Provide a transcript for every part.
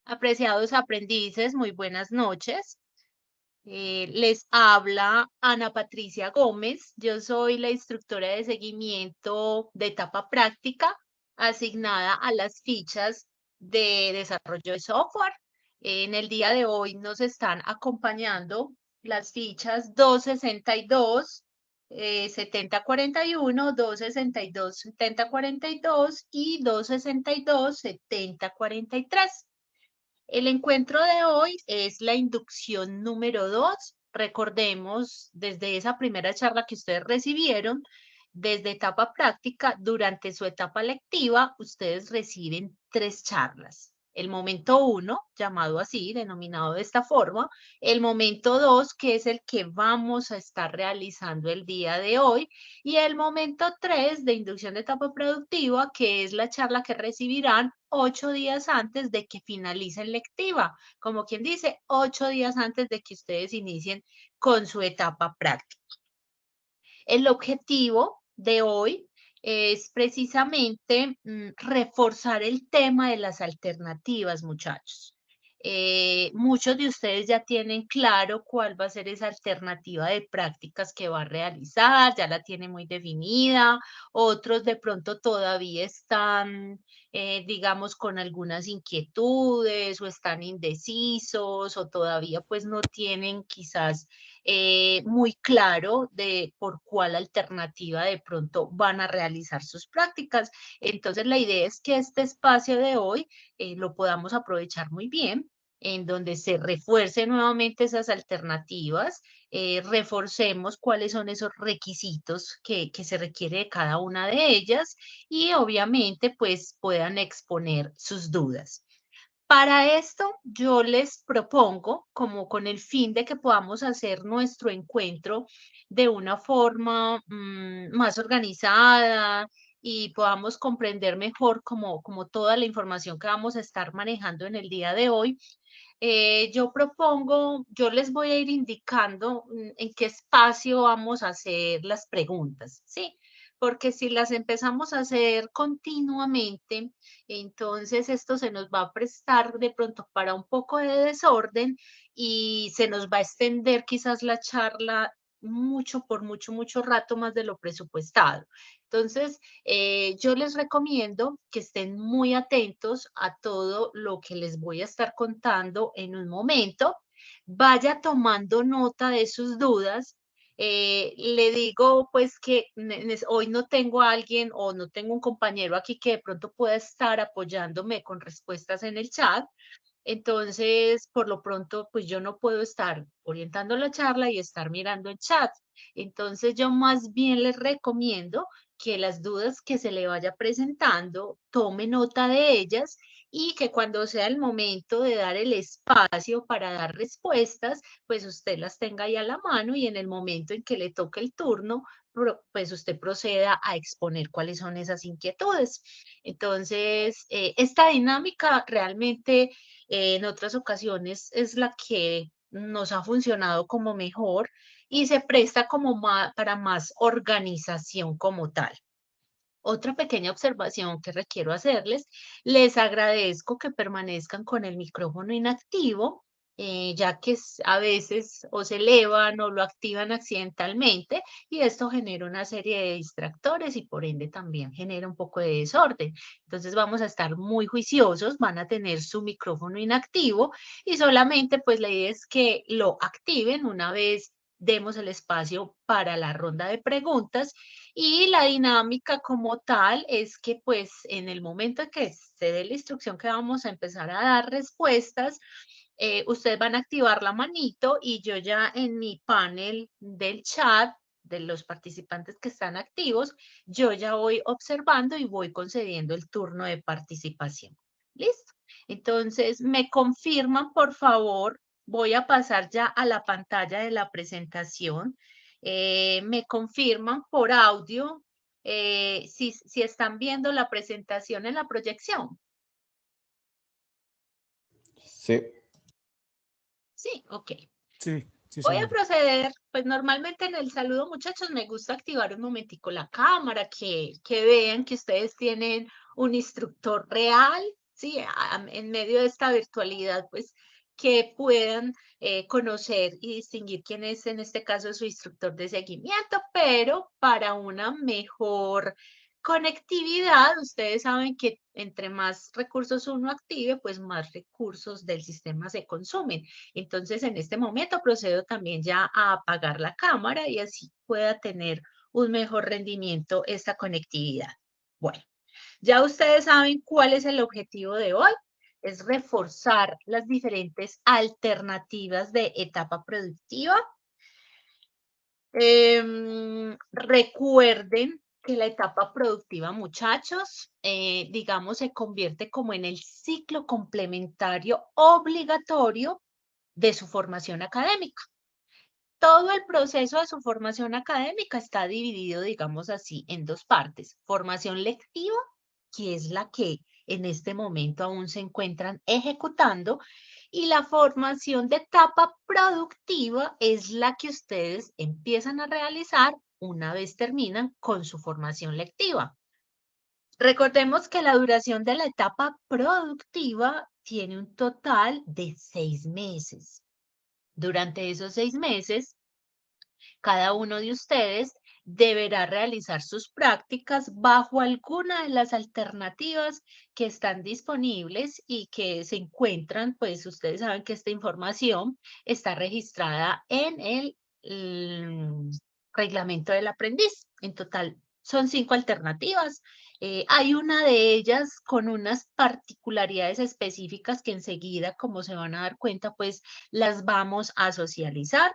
Apreciados aprendices, muy buenas noches. Les habla Ana Patricia Gómez. Yo soy la instructora de seguimiento de etapa práctica asignada a las fichas de desarrollo de software. En el día de hoy nos están acompañando las fichas 262, 7041, 262, 7042 y 262, 7043. El encuentro de hoy es la inducción número 2. Recordemos, desde esa primera charla que ustedes recibieron, desde etapa práctica, durante su etapa lectiva, ustedes reciben 3 charlas. El momento 1, llamado así, denominado de esta forma. El momento 2, que es el que vamos a estar realizando el día de hoy. Y el momento 3 de inducción de etapa productiva, que es la charla que recibirán 8 días antes de que finalicen lectiva, como quien dice, 8 días antes de que ustedes inicien con su etapa práctica. El objetivo de hoy es precisamente reforzar el tema de las alternativas, muchachos. Muchos de ustedes ya tienen claro cuál va a ser esa alternativa de prácticas que va a realizar, ya la tiene muy definida, otros de pronto todavía están, digamos, con algunas inquietudes o están indecisos o todavía pues no tienen quizás muy claro de por cuál alternativa de pronto van a realizar sus prácticas. Entonces, la idea es que este espacio de hoy lo podamos aprovechar muy bien, en donde se refuercen nuevamente esas alternativas, reforcemos cuáles son esos requisitos que se requiere de cada una de ellas y obviamente pues puedan exponer sus dudas. Para esto, yo les propongo, como con el fin de que podamos hacer nuestro encuentro de una forma más organizada y podamos comprender mejor como toda la información que vamos a estar manejando en el día de hoy, yo les voy a ir indicando en qué espacio vamos a hacer las preguntas, ¿sí? Porque si las empezamos a hacer continuamente, entonces esto se nos va a prestar de pronto para un poco de desorden y se nos va a extender quizás la charla mucho, por mucho, mucho rato más de lo presupuestado. Entonces, yo les recomiendo que estén muy atentos a todo lo que les voy a estar contando en un momento. Vaya tomando nota de sus dudas. Le digo pues que hoy no tengo a alguien o no tengo un compañero aquí que de pronto pueda estar apoyándome con respuestas en el chat. Entonces, por lo pronto, pues yo no puedo estar orientando la charla y estar mirando el chat. Entonces, yo más bien les recomiendo que las dudas que se le vaya presentando, tome nota de ellas y que cuando sea el momento de dar el espacio para dar respuestas, pues usted las tenga ahí a la mano y en el momento en que le toque el turno, pues usted proceda a exponer cuáles son esas inquietudes. Entonces, esta dinámica realmente en otras ocasiones es la que nos ha funcionado como mejor y se presta como para más organización como tal. Otra pequeña observación que requiero hacerles, les agradezco que permanezcan con el micrófono inactivo, ya que a veces o se elevan o lo activan accidentalmente y esto genera una serie de distractores y por ende también genera un poco de desorden. Entonces vamos a estar muy juiciosos, van a tener su micrófono inactivo y solamente pues la idea es que lo activen una vez demos el espacio para la ronda de preguntas y la dinámica como tal es que pues en el momento en que se dé la instrucción que vamos a empezar a dar respuestas, ustedes van a activar la manito y yo ya en mi panel del chat de los participantes que están activos, yo ya voy observando y voy concediendo el turno de participación. ¿Listo? Entonces, me confirman, por favor, voy a pasar ya a la pantalla de la presentación. Me confirman por audio si están viendo la presentación en la proyección. Sí. Sí, ok. Sí, sí se Voy a ve. proceder, pues normalmente en el saludo, muchachos, me gusta activar un momentico la cámara, que vean que ustedes tienen un instructor real, ¿sí? En medio de esta virtualidad, pues que puedan conocer y distinguir quién es en este caso su instructor de seguimiento, pero para una mejor conectividad, ustedes saben que entre más recursos uno active, pues más recursos del sistema se consumen. Entonces, en este momento procedo también ya a apagar la cámara y así pueda tener un mejor rendimiento esta conectividad. Bueno. Ya ustedes saben cuál es el objetivo de hoy. Es reforzar las diferentes alternativas de etapa productiva. Recuerden que la etapa productiva, muchachos, digamos, se convierte como en el ciclo complementario obligatorio de su formación académica. Todo el proceso de su formación académica está dividido, digamos así, en dos partes. Formación lectiva, que es la que en este momento aún se encuentran ejecutando, y la formación de etapa productiva es la que ustedes empiezan a realizar una vez terminan con su formación lectiva. Recordemos que la duración de la etapa productiva tiene un total de 6 meses. Durante esos 6 meses, cada uno de ustedes deberá realizar sus prácticas bajo alguna de las alternativas que están disponibles y que se encuentran, pues ustedes saben que esta información está registrada en el reglamento del aprendiz. En total, son 5 alternativas. Hay una de ellas con unas particularidades específicas que enseguida, como se van a dar cuenta, pues las vamos a socializar.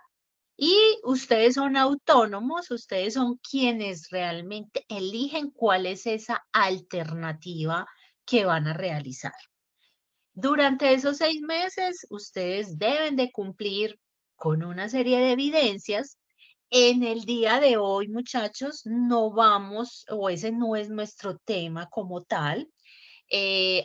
Y ustedes son autónomos, ustedes son quienes realmente eligen cuál es esa alternativa que van a realizar. Durante esos 6 meses, ustedes deben de cumplir con una serie de evidencias. En el día de hoy, muchachos, no vamos, o ese no es nuestro tema como tal.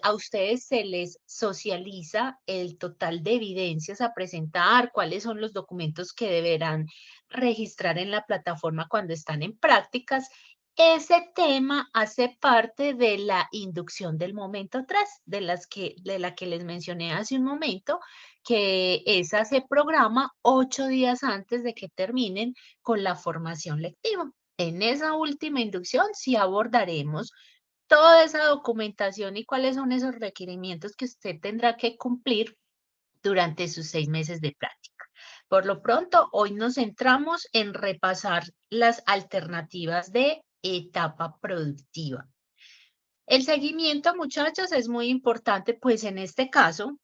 A ustedes se les socializa el total de evidencias a presentar, cuáles son los documentos que deberán registrar en la plataforma cuando están en prácticas. Ese tema hace parte de la inducción del momento 3, de la que les mencioné hace un momento, que esa se programa 8 días antes de que terminen con la formación lectiva. En esa última inducción sí abordaremos toda esa documentación y cuáles son esos requerimientos que usted tendrá que cumplir durante sus 6 meses de práctica. Por lo pronto, hoy nos centramos en repasar las alternativas de etapa productiva. El seguimiento, muchachos, es muy importante, pues en este caso,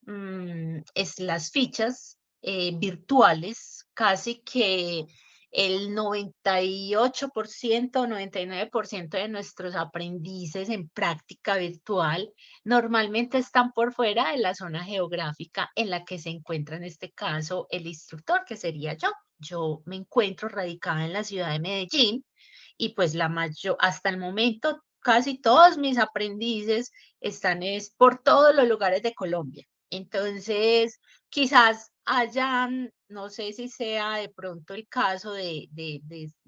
es las fichas virtuales, casi que el 98%, 99% de nuestros aprendices en práctica virtual normalmente están por fuera de la zona geográfica en la que se encuentra en este caso el instructor, que sería yo. Yo me encuentro radicada en la ciudad de Medellín y pues hasta el momento casi todos mis aprendices están por todos los lugares de Colombia. Entonces, quizás hayan, no sé si sea de pronto el caso de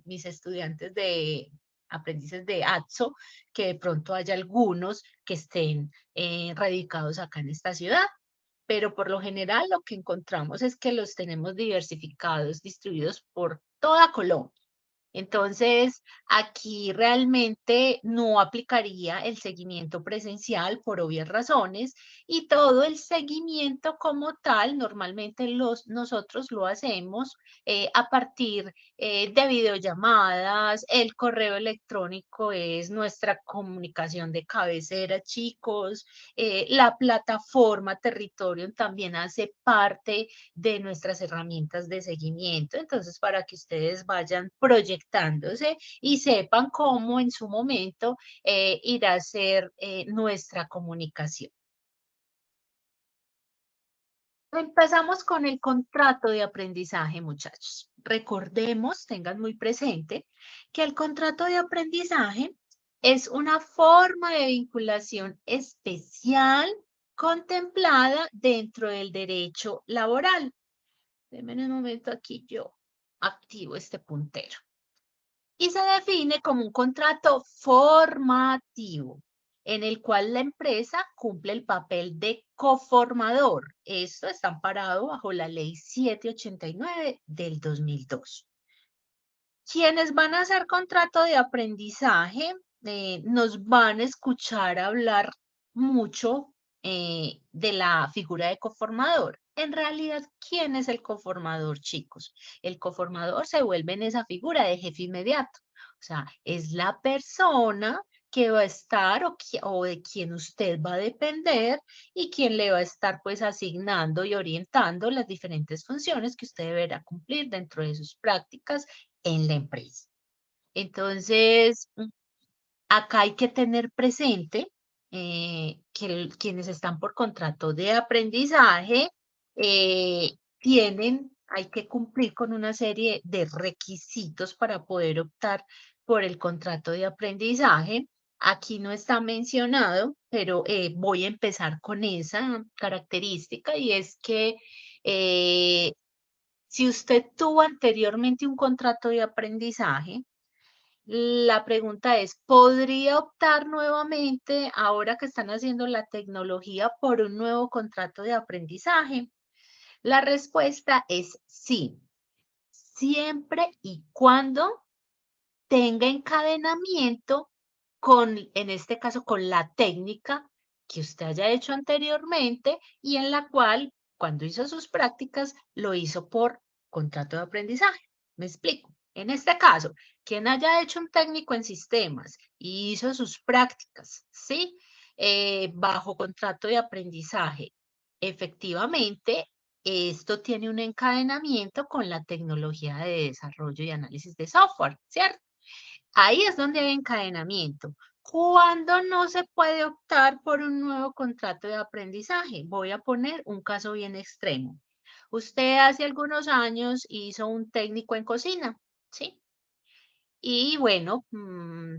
mis estudiantes de aprendices de ATSO, que de pronto haya algunos que estén radicados acá en esta ciudad, pero por lo general lo que encontramos es que los tenemos diversificados, distribuidos por toda Colombia. Entonces, aquí realmente no aplicaría el seguimiento presencial por obvias razones y todo el seguimiento como tal, normalmente nosotros lo hacemos a partir de videollamadas, el correo electrónico es nuestra comunicación de cabecera, chicos, la plataforma Territorio también hace parte de nuestras herramientas de seguimiento. Entonces, para que ustedes vayan proyectándose y sepan cómo en su momento irá a ser nuestra comunicación. Empezamos con el contrato de aprendizaje, muchachos. Recordemos, tengan muy presente, que el contrato de aprendizaje es una forma de vinculación especial contemplada dentro del derecho laboral. Denme un momento aquí, yo activo este puntero. Y se define como un contrato formativo. en el cual la empresa cumple el papel de coformador. Esto está amparado bajo la Ley 789 del 2002. Quienes van a hacer contrato de aprendizaje nos van a escuchar hablar mucho de la figura de coformador. En realidad, ¿quién es el coformador, chicos? El coformador se vuelve en esa figura de jefe inmediato. O sea, es la persona que va a estar o de quien usted va a depender y quien le va a estar pues asignando y orientando las diferentes funciones que usted deberá cumplir dentro de sus prácticas en la empresa. Entonces, acá hay que tener presente que quienes están por contrato de aprendizaje hay que cumplir con una serie de requisitos para poder optar por el contrato de aprendizaje. Aquí no está mencionado, pero voy a empezar con esa característica y es que eh, si usted tuvo anteriormente un contrato de aprendizaje, la pregunta es, ¿podría optar nuevamente, ahora que están haciendo la tecnología, por un nuevo contrato de aprendizaje? La respuesta es sí, siempre y cuando tenga encadenamiento con, en este caso, con la técnica que usted haya hecho anteriormente y en la cual, cuando hizo sus prácticas, lo hizo por contrato de aprendizaje. Me explico. En este caso, quien haya hecho un técnico en sistemas y hizo sus prácticas, ¿sí? Bajo contrato de aprendizaje, efectivamente, esto tiene un encadenamiento con la tecnología de desarrollo y análisis de software, ¿cierto? Ahí es donde hay encadenamiento. ¿Cuándo no se puede optar por un nuevo contrato de aprendizaje? Voy a poner un caso bien extremo. Usted hace algunos años hizo un técnico en cocina, ¿sí? Y bueno,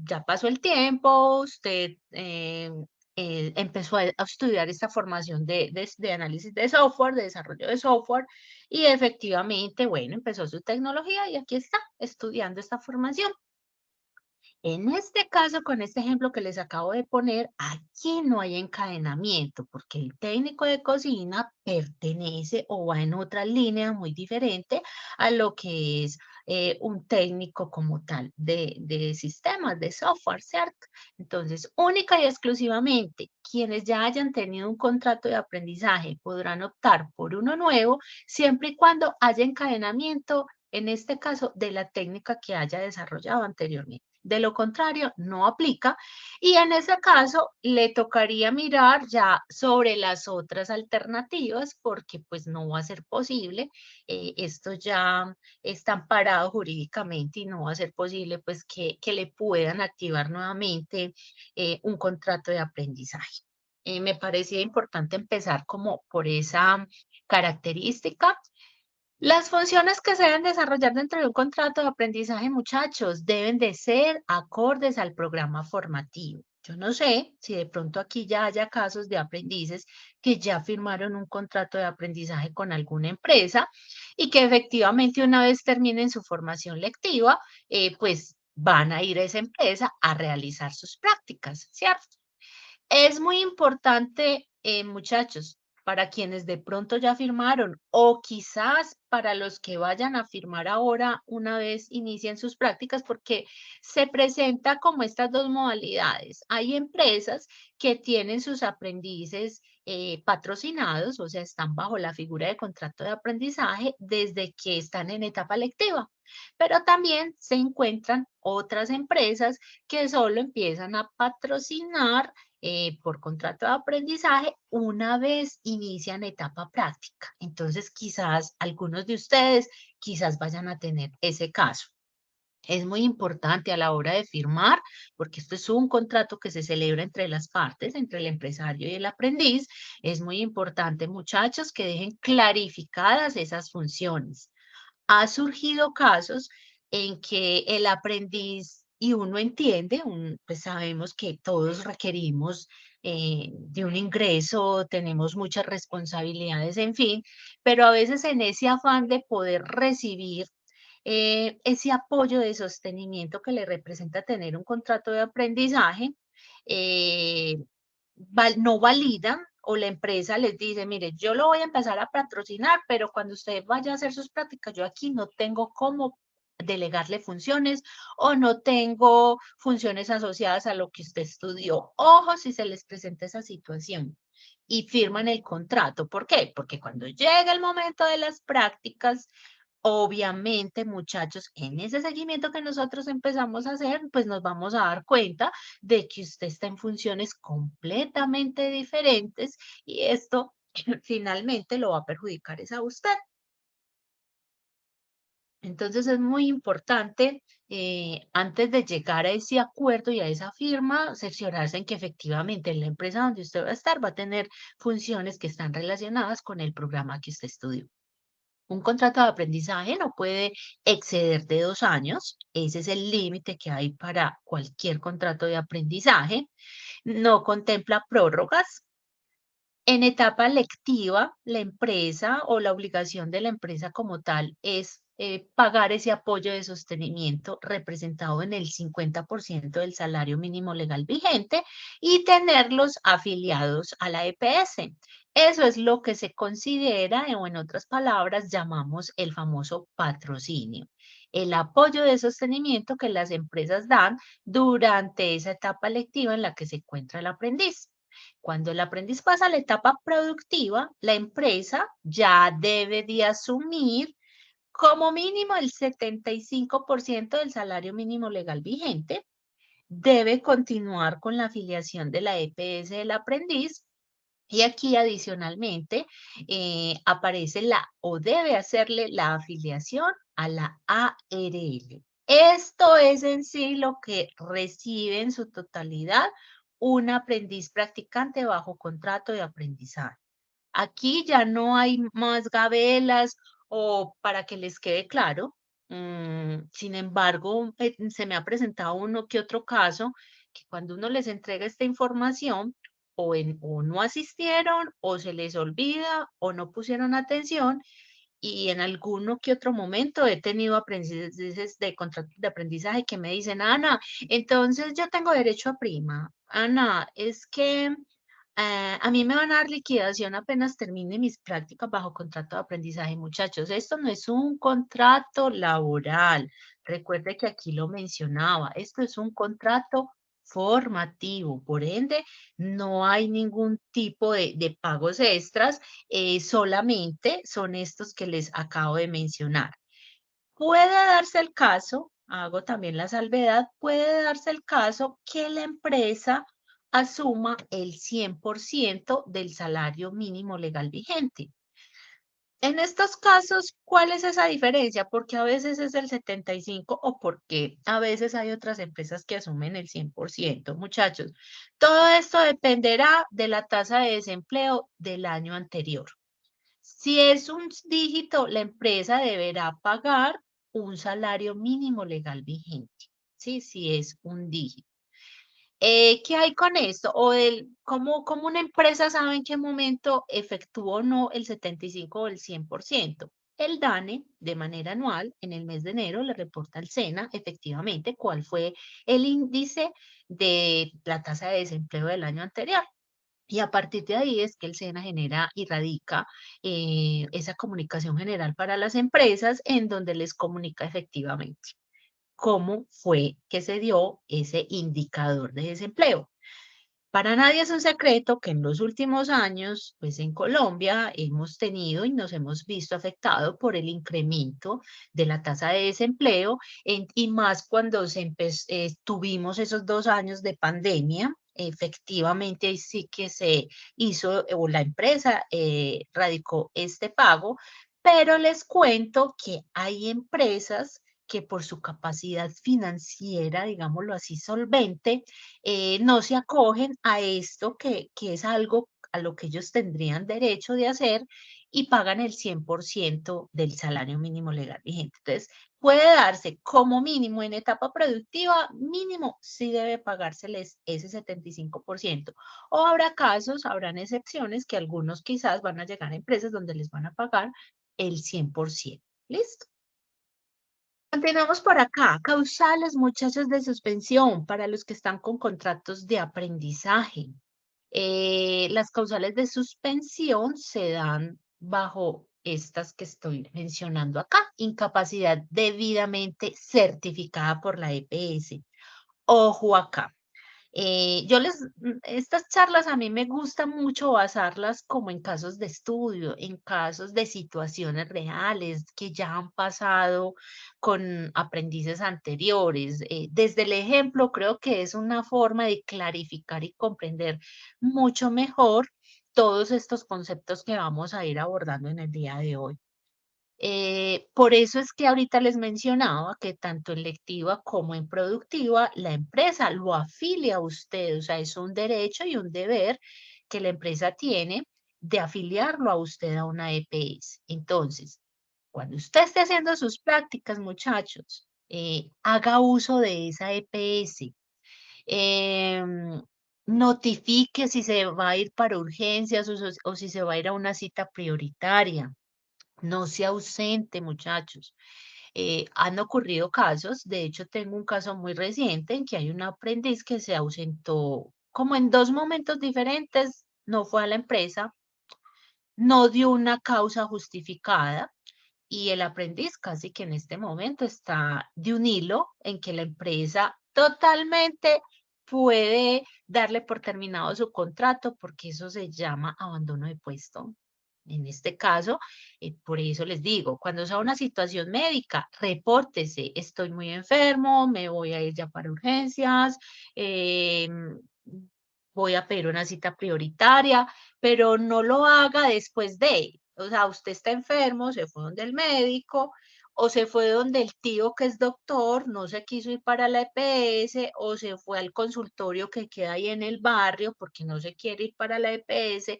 ya pasó el tiempo, usted empezó a estudiar esta formación de análisis de software, de desarrollo de software, y efectivamente, bueno, empezó su tecnología y aquí está, estudiando esta formación. En este caso, con este ejemplo que les acabo de poner, aquí no hay encadenamiento, porque el técnico de cocina pertenece o va en otra línea muy diferente a lo que es un técnico como tal de sistemas, de software, ¿cierto? Entonces, única y exclusivamente, quienes ya hayan tenido un contrato de aprendizaje podrán optar por uno nuevo, siempre y cuando haya encadenamiento, en este caso, de la técnica que haya desarrollado anteriormente. De lo contrario, no aplica y en ese caso le tocaría mirar ya sobre las otras alternativas porque pues no va a ser posible. Esto ya está amparado jurídicamente y no va a ser posible pues que le puedan activar nuevamente un contrato de aprendizaje. Me parecía importante empezar como por esa característica. Las funciones que se deben desarrollar dentro de un contrato de aprendizaje, muchachos, deben de ser acordes al programa formativo. Yo no sé si de pronto aquí ya haya casos de aprendices que ya firmaron un contrato de aprendizaje con alguna empresa y que efectivamente una vez terminen su formación lectiva, pues van a ir a esa empresa a realizar sus prácticas, ¿cierto? Es muy importante, muchachos, para quienes de pronto ya firmaron o quizás para los que vayan a firmar ahora una vez inicien sus prácticas, porque se presenta como estas dos modalidades. Hay empresas que tienen sus aprendices patrocinados, o sea, están bajo la figura de contrato de aprendizaje desde que están en etapa lectiva, pero también se encuentran otras empresas que solo empiezan a patrocinar por contrato de aprendizaje una vez inician etapa práctica. Entonces, quizás algunos de ustedes quizás vayan a tener ese caso. Es muy importante a la hora de firmar, porque esto es un contrato que se celebra entre las partes, entre el empresario y el aprendiz. Es muy importante, muchachos, que dejen clarificadas esas funciones. Ha surgido casos en que el aprendiz, y uno entiende, pues sabemos que todos requerimos de un ingreso, tenemos muchas responsabilidades, en fin, pero a veces en ese afán de poder recibir, ese apoyo de sostenimiento que le representa tener un contrato de aprendizaje, eh, no validan o la empresa les dice, mire, yo lo voy a empezar a patrocinar, pero cuando usted vaya a hacer sus prácticas, yo aquí no tengo cómo delegarle funciones o no tengo funciones asociadas a lo que usted estudió. Ojo si se les presenta esa situación y firman el contrato. ¿Por qué? Porque cuando llega el momento de las prácticas, obviamente, muchachos, en ese seguimiento que nosotros empezamos a hacer, pues nos vamos a dar cuenta de que usted está en funciones completamente diferentes y esto finalmente lo va a perjudicar es a usted. Entonces es muy importante, antes de llegar a ese acuerdo y a esa firma, cerciorarse en que efectivamente la empresa donde usted va a estar va a tener funciones que están relacionadas con el programa que usted estudió. Un contrato de aprendizaje no puede exceder de 2 años. Ese es el límite que hay para cualquier contrato de aprendizaje. No contempla prórrogas. En etapa lectiva, la empresa o la obligación de la empresa como tal es pagar ese apoyo de sostenimiento representado en el 50% del salario mínimo legal vigente y tenerlos afiliados a la EPS. Eso es lo que se considera, o en otras palabras, llamamos el famoso patrocinio. El apoyo de sostenimiento que las empresas dan durante esa etapa lectiva en la que se encuentra el aprendiz. Cuando el aprendiz pasa a la etapa productiva, la empresa ya debe de asumir como mínimo el 75% del salario mínimo legal vigente, debe continuar con la afiliación de la EPS del aprendiz y aquí adicionalmente aparece la o debe hacerle la afiliación a la ARL. Esto es en sí lo que recibe en su totalidad un aprendiz practicante bajo contrato de aprendizaje. Aquí ya no hay más gabelas o para que les quede claro. Sin embargo, se me ha presentado uno que otro caso que cuando uno les entrega esta información, o no asistieron, o se les olvida, o no pusieron atención, y en alguno que otro momento he tenido aprendices de contratos de aprendizaje que me dicen, Ana, entonces yo tengo derecho a prima. Ana, es que a mí me van a dar liquidación apenas termine mis prácticas bajo contrato de aprendizaje. Muchachos, esto no es un contrato laboral. Recuerde que aquí lo mencionaba. Esto es un contrato formativo. Por ende, no hay ningún tipo de pagos extras. Solamente son estos que les acabo de mencionar. Puede darse el caso, hago también la salvedad, puede darse el caso que la empresa asuma el 100% del salario mínimo legal vigente. En estos casos, ¿cuál es esa diferencia? Porque a veces es el 75 o porque a veces hay otras empresas que asumen el 100%. Muchachos, todo esto dependerá de la tasa de desempleo del año anterior. Si es un dígito, la empresa deberá pagar un salario mínimo legal vigente. Sí, si es un dígito. ¿Qué hay con esto? ¿Cómo una empresa sabe en qué momento efectuó o no el 75 o el 100%? El DANE, de manera anual, en el mes de enero, le reporta al SENA efectivamente cuál fue el índice de la tasa de desempleo del año anterior. Y a partir de ahí es que el SENA genera y radica esa comunicación general para las empresas en donde les comunica efectivamente cómo fue que se dio ese indicador de desempleo. Para nadie es un secreto que en los últimos años, pues en Colombia hemos tenido y nos hemos visto afectados por el incremento de la tasa de desempleo y más cuando tuvimos esos 2 años de pandemia. Efectivamente, ahí sí que se hizo o la empresa radicó este pago, pero les cuento que hay empresas que por su capacidad financiera, digámoslo así, solvente, no se acogen a esto que es algo a lo que ellos tendrían derecho de hacer y pagan el 100% del salario mínimo legal vigente. Entonces, puede darse como mínimo en etapa productiva, mínimo sí debe pagárseles ese 75%. O habrá casos, habrán excepciones que algunos quizás van a llegar a empresas donde les van a pagar el 100%. ¿Listo? Continuamos por acá. Causales, muchachos, de suspensión para los que están con contratos de aprendizaje. Las causales de suspensión se dan bajo estas que estoy mencionando acá. Incapacidad debidamente certificada por la EPS. Ojo acá. Estas charlas a mí me gusta mucho basarlas como en casos de estudio, en casos de situaciones reales que ya han pasado con aprendices anteriores. Desde el ejemplo, creo que es una forma de clarificar y comprender mucho mejor todos estos conceptos que vamos a ir abordando en el día de hoy. Por eso es que ahorita les mencionaba que tanto en lectiva como en productiva, la empresa lo afilia a usted, o sea, es un derecho y un deber que la empresa tiene de afiliarlo a usted a una EPS. Entonces, cuando usted esté haciendo sus prácticas, muchachos, haga uso de esa EPS. em, Notifique si se va a ir para urgencias o si se va a ir a una cita prioritaria. No se ausente, muchachos. Han ocurrido casos, de hecho tengo un caso muy reciente en que hay un aprendiz que se ausentó como en dos momentos diferentes, no fue a la empresa, no dio una causa justificada y el aprendiz casi que en este momento está de un hilo en que la empresa totalmente puede darle por terminado su contrato porque eso se llama abandono de puesto. En este caso, por eso les digo, cuando sea una situación médica, repórtese, estoy muy enfermo, me voy a ir ya para urgencias, voy a pedir una cita prioritaria, pero no lo haga después de, o sea, usted está enfermo, se fue donde el médico o se fue donde el tío que es doctor, no se quiso ir para la EPS o se fue al consultorio que queda ahí en el barrio porque no se quiere ir para la EPS.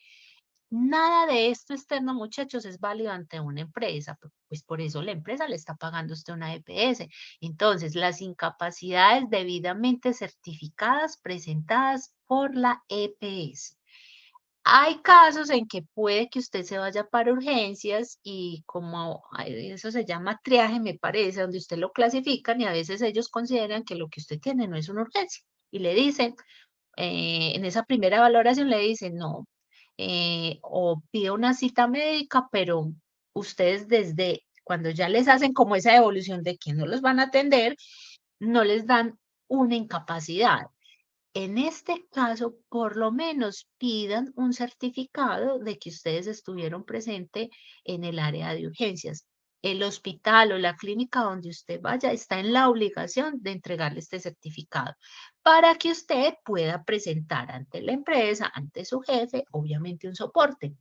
Nada de esto externo, muchachos, es válido ante una empresa, pues por eso la empresa le está pagando a usted una EPS. Entonces, las incapacidades debidamente certificadas presentadas por la EPS. Hay casos en que puede que usted se vaya para urgencias y como eso se llama triaje, me parece, donde usted lo clasifican y a veces ellos consideran que lo que usted tiene no es una urgencia y le dicen, en esa primera valoración le dicen, no, o pide una cita médica, pero ustedes desde cuando ya les hacen como esa evolución de que no los van a atender, no les dan una incapacidad. En este caso, por lo menos pidan un certificado de que ustedes estuvieron presentes en el área de urgencias. El hospital o la clínica donde usted vaya está en la obligación de entregarle este certificado para que usted pueda presentar ante la empresa, ante su jefe, obviamente un soporte.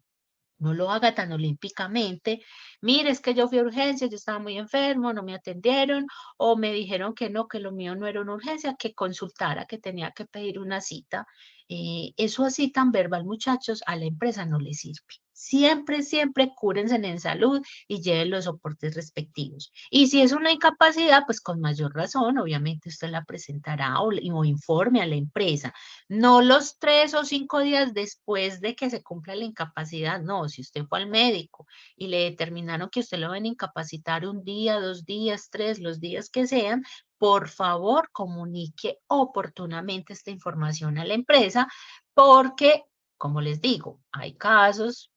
No lo haga tan olímpicamente. Mire, es que yo fui a urgencias, yo estaba muy enfermo, no me atendieron, o me dijeron que no, que lo mío no era una urgencia, que consultara, que tenía que pedir una cita. Eso así tan verbal, muchachos, a la empresa no le sirve. Siempre, siempre cúrense en salud y lleven los soportes respectivos. Y si es una incapacidad, pues con mayor razón, obviamente usted la presentará o informe a la empresa. No los 3 o 5 días después de que se cumpla la incapacidad, no, si usted fue al médico y le determinaron que usted lo van a incapacitar un día, 2 días, tres, los días que sean, por favor comunique oportunamente esta información a la empresa porque, como les digo, hay casos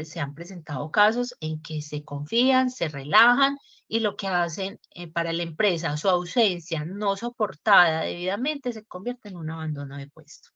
se han presentado casos en que se confían, se relajan y lo que hacen para la empresa, su ausencia no soportada debidamente se convierte en un abandono de puesto.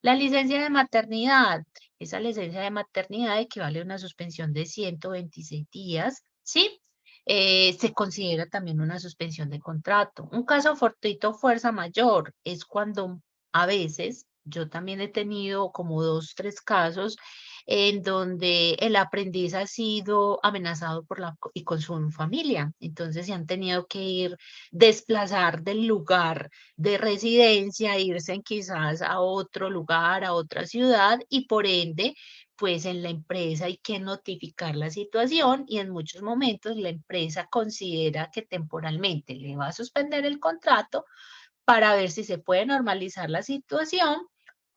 La licencia de maternidad, esa licencia de maternidad equivale a una suspensión de 126 días, ¿sí? Se considera también una suspensión de contrato. Un caso fortuito fuerza mayor es cuando a veces, yo también he tenido como 2, 3 casos en donde el aprendiz ha sido amenazado y con su familia. Entonces se han tenido que desplazar del lugar de residencia, irse quizás a otro lugar, a otra ciudad y por ende, pues en la empresa hay que notificar la situación y en muchos momentos la empresa considera que temporalmente le va a suspender el contrato para ver si se puede normalizar la situación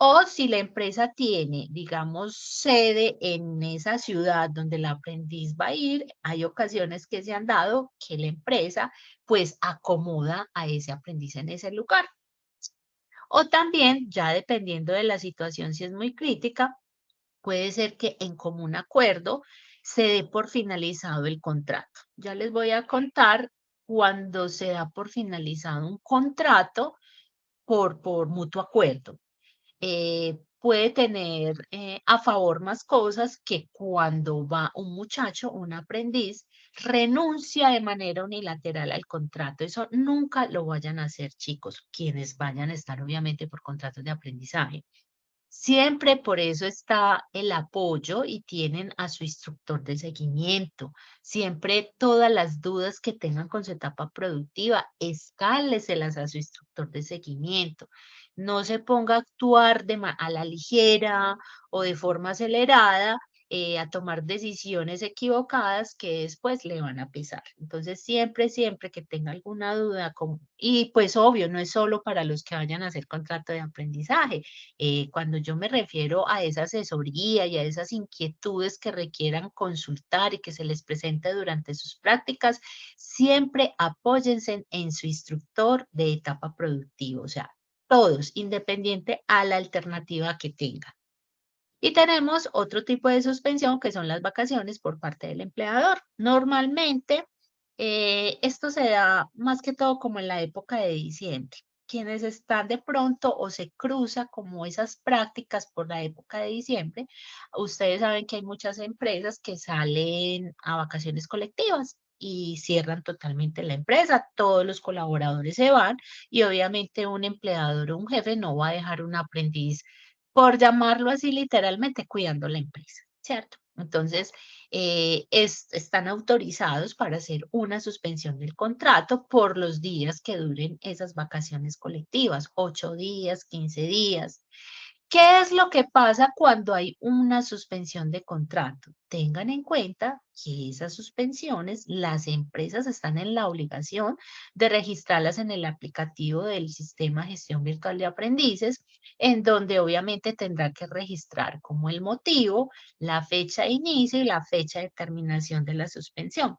O si la empresa tiene, digamos, sede en esa ciudad donde el aprendiz va a ir, hay ocasiones que se han dado que la empresa pues acomoda a ese aprendiz en ese lugar. O también, ya dependiendo de la situación, si es muy crítica, puede ser que en común acuerdo se dé por finalizado el contrato. Ya les voy a contar cuando se da por finalizado un contrato por mutuo acuerdo. Puede tener a favor más cosas que cuando va un muchacho, un aprendiz, renuncia de manera unilateral al contrato. Eso nunca lo vayan a hacer, chicos, quienes vayan a estar obviamente por contratos de aprendizaje. Siempre por eso está el apoyo y tienen a su instructor de seguimiento. Siempre todas las dudas que tengan con su etapa productiva, escáleselas a su instructor de seguimiento. No se ponga a actuar a la ligera o de forma acelerada, a tomar decisiones equivocadas que después le van a pesar. Entonces, siempre que tenga alguna duda, y pues obvio, no es solo para los que vayan a hacer contrato de aprendizaje. Cuando yo me refiero a esa asesoría y a esas inquietudes que requieran consultar y que se les presente durante sus prácticas, siempre apóyense en su instructor de etapa productiva, o sea, todos, independiente a la alternativa que tengan. Y tenemos otro tipo de suspensión que son las vacaciones por parte del empleador. Normalmente, esto se da más que todo como en la época de diciembre. Quienes están de pronto o se cruza como esas prácticas por la época de diciembre, ustedes saben que hay muchas empresas que salen a vacaciones colectivas y cierran totalmente la empresa, todos los colaboradores se van y obviamente un empleador o un jefe no va a dejar un aprendiz, por llamarlo así literalmente, cuidando la empresa, ¿cierto? Entonces, están autorizados para hacer una suspensión del contrato por los días que duren esas vacaciones colectivas, 8 días, 15 días. ¿Qué es lo que pasa cuando hay una suspensión de contrato? Tengan en cuenta que esas suspensiones, las empresas están en la obligación de registrarlas en el aplicativo del sistema gestión virtual de aprendices, en donde obviamente tendrá que registrar como el motivo, la fecha de inicio y la fecha de terminación de la suspensión.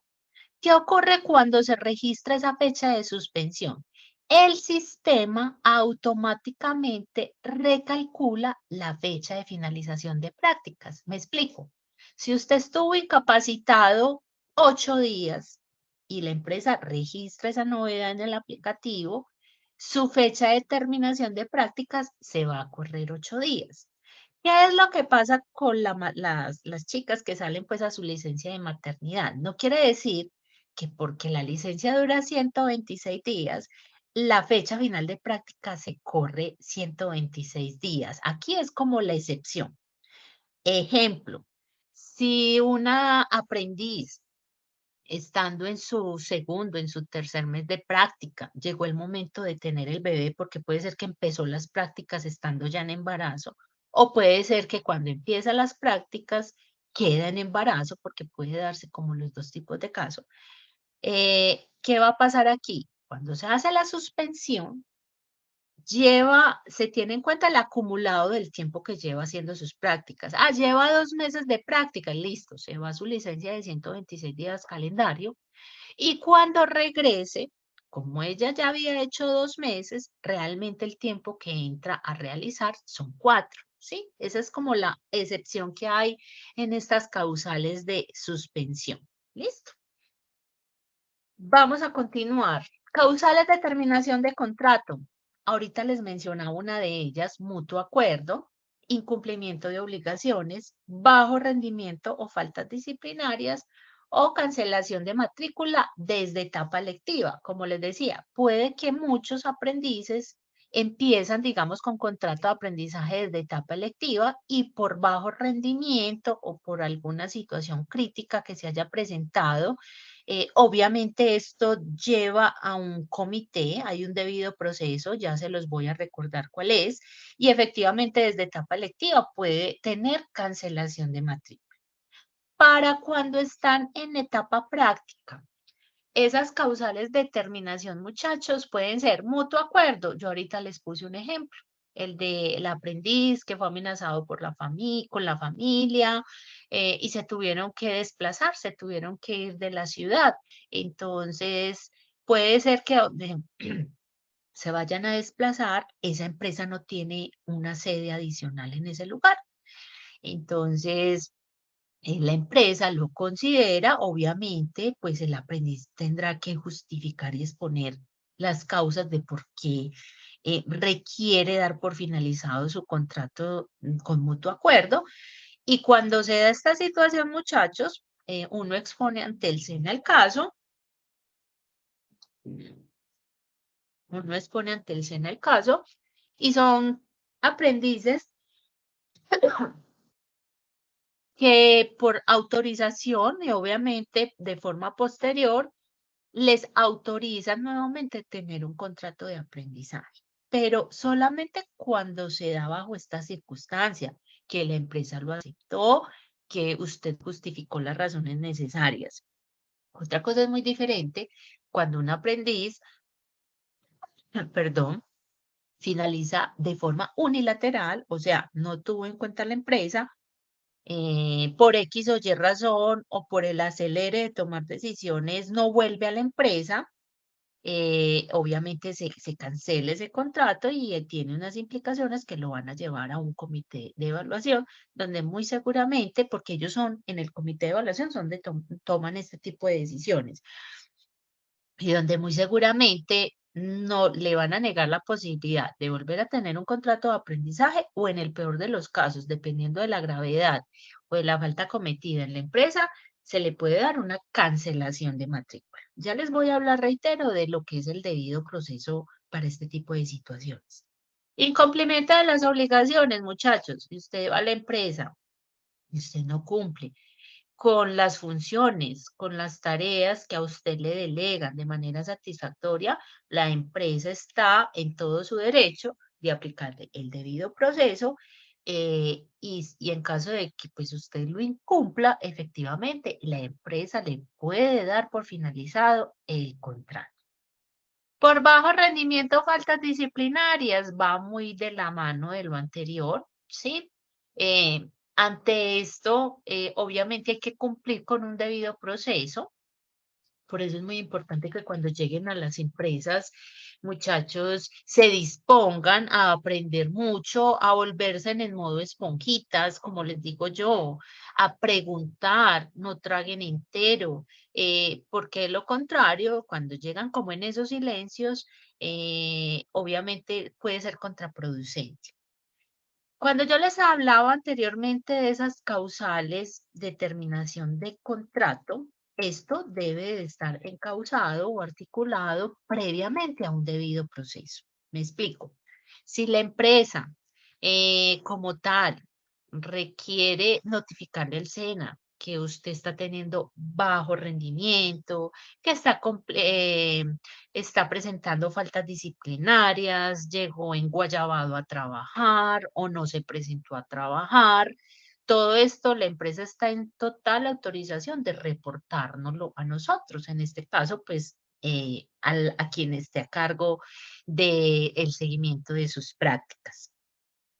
¿Qué ocurre cuando se registra esa fecha de suspensión? El sistema automáticamente recalcula la fecha de finalización de prácticas. Me explico. Si usted estuvo incapacitado 8 días y la empresa registra esa novedad en el aplicativo, su fecha de terminación de prácticas se va a correr 8 días. ¿Qué es lo que pasa con las chicas que salen pues a su licencia de maternidad? No quiere decir que porque la licencia dura 126 días, la fecha final de práctica se corre 126 días. Aquí es como la excepción. Ejemplo, si una aprendiz estando en su segundo, en su tercer mes de práctica, llegó el momento de tener el bebé, porque puede ser que empezó las prácticas estando ya en embarazo, o puede ser que cuando empieza las prácticas queda en embarazo, porque puede darse como los dos tipos de casos. ¿Qué va a pasar aquí? Cuando se hace la suspensión, se tiene en cuenta el acumulado del tiempo que lleva haciendo sus prácticas. Ah, lleva 2 meses de práctica, listo, se va a su licencia de 126 días calendario y cuando regrese, como ella ya había hecho 2 meses, realmente el tiempo que entra a realizar son 4, ¿sí? Esa es como la excepción que hay en estas causales de suspensión. ¿Listo? Vamos a continuar. Causales de terminación de contrato. Ahorita les mencionaba una de ellas, mutuo acuerdo, incumplimiento de obligaciones, bajo rendimiento o faltas disciplinarias o cancelación de matrícula desde etapa lectiva. Como les decía, puede que muchos aprendices empiezan, digamos, con contrato de aprendizaje desde etapa electiva y por bajo rendimiento o por alguna situación crítica que se haya presentado, obviamente esto lleva a un comité, hay un debido proceso, ya se los voy a recordar cuál es, y efectivamente desde etapa electiva puede tener cancelación de matrícula. Para cuando están en etapa práctica, esas causales de terminación, muchachos, pueden ser mutuo acuerdo. Yo ahorita les puse un ejemplo. el del aprendiz que fue amenazado por con la familia, y se tuvieron que desplazar, se tuvieron que ir de la ciudad. Entonces, puede ser que donde se vayan a desplazar, esa empresa no tiene una sede adicional en ese lugar. Entonces, la empresa lo considera, obviamente, pues el aprendiz tendrá que justificar y exponer las causas de por qué requiere dar por finalizado su contrato con mutuo acuerdo. Y cuando se da esta situación, muchachos, uno expone ante el SENA el caso, uno expone ante el SENA el caso, y son aprendices que por autorización y obviamente de forma posterior les autorizan nuevamente tener un contrato de aprendizaje, pero solamente cuando se da bajo esta circunstancia, que la empresa lo aceptó, que usted justificó las razones necesarias. Otra cosa es muy diferente cuando un aprendiz, perdón, finaliza de forma unilateral, o sea, no tuvo en cuenta la empresa, por X o Y razón o por el acelere de tomar decisiones, no vuelve a la empresa, obviamente se cancela ese contrato y tiene unas implicaciones que lo van a llevar a un comité de evaluación, donde muy seguramente, porque ellos son en el comité de evaluación, son de toman este tipo de decisiones, y donde muy seguramente no le van a negar la posibilidad de volver a tener un contrato de aprendizaje o en el peor de los casos, dependiendo de la gravedad o de la falta cometida en la empresa, se le puede dar una cancelación de matrícula. Ya les voy a hablar, reitero, de lo que es el debido proceso para este tipo de situaciones. Incumplimiento de las obligaciones, muchachos. Si usted va a la empresa y usted no cumple con las funciones, con las tareas que a usted le delegan de manera satisfactoria, la empresa está en todo su derecho de aplicarle el debido proceso, y en caso de que pues usted lo incumpla, efectivamente la empresa le puede dar por finalizado el contrato. Por bajo rendimiento, o faltas disciplinarias, va muy de la mano de lo anterior, ¿sí? Ante esto, obviamente hay que cumplir con un debido proceso. Por eso es muy importante que cuando lleguen a las empresas, muchachos, se dispongan a aprender mucho, a volverse en el modo esponjitas, como les digo yo, a preguntar, no traguen entero, porque de lo contrario, cuando llegan como en esos silencios, obviamente puede ser contraproducente. Cuando yo les hablaba anteriormente de esas causales de terminación de contrato, esto debe de estar encausado o articulado previamente a un debido proceso. Me explico. Si la empresa como tal requiere notificarle al SENA que usted está teniendo bajo rendimiento, que está presentando faltas disciplinarias, llegó enguayabado a trabajar o no se presentó a trabajar. Todo esto, la empresa está en total autorización de reportárnoslo a nosotros, en este caso, pues a quien esté a cargo del seguimiento de sus prácticas.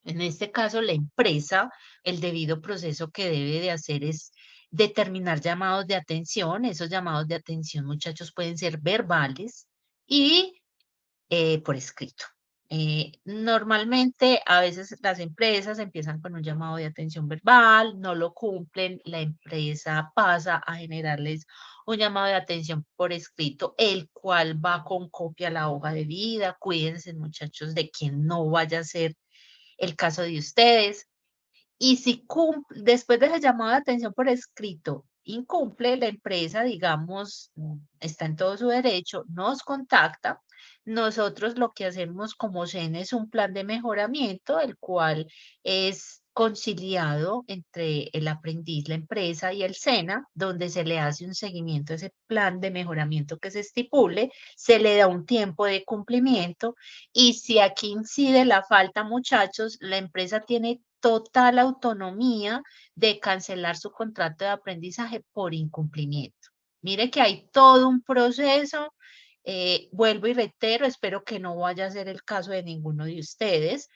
En este caso, la empresa, el debido proceso que debe de hacer es determinar llamados de atención. Esos llamados de atención, muchachos, pueden ser verbales y por escrito. Normalmente, a veces las empresas empiezan con un llamado de atención verbal, no lo cumplen, la empresa pasa a generarles un llamado de atención por escrito, el cual va con copia a la hoja de vida. Cuídense, muchachos, de que no vaya a ser el caso de ustedes. Y si después de ese llamado de atención por escrito, incumple la empresa, digamos, está en todo su derecho, nos contacta. Nosotros lo que hacemos como SEN es un plan de mejoramiento, el cual es conciliado entre el aprendiz, la empresa y el SENA, donde se le hace un seguimiento a ese plan de mejoramiento que se estipule, se le da un tiempo de cumplimiento y si aquí incide la falta, muchachos, la empresa tiene total autonomía de cancelar su contrato de aprendizaje por incumplimiento. Mire que hay todo un proceso. Vuelvo y reitero, espero que no vaya a ser el caso de ninguno de ustedes,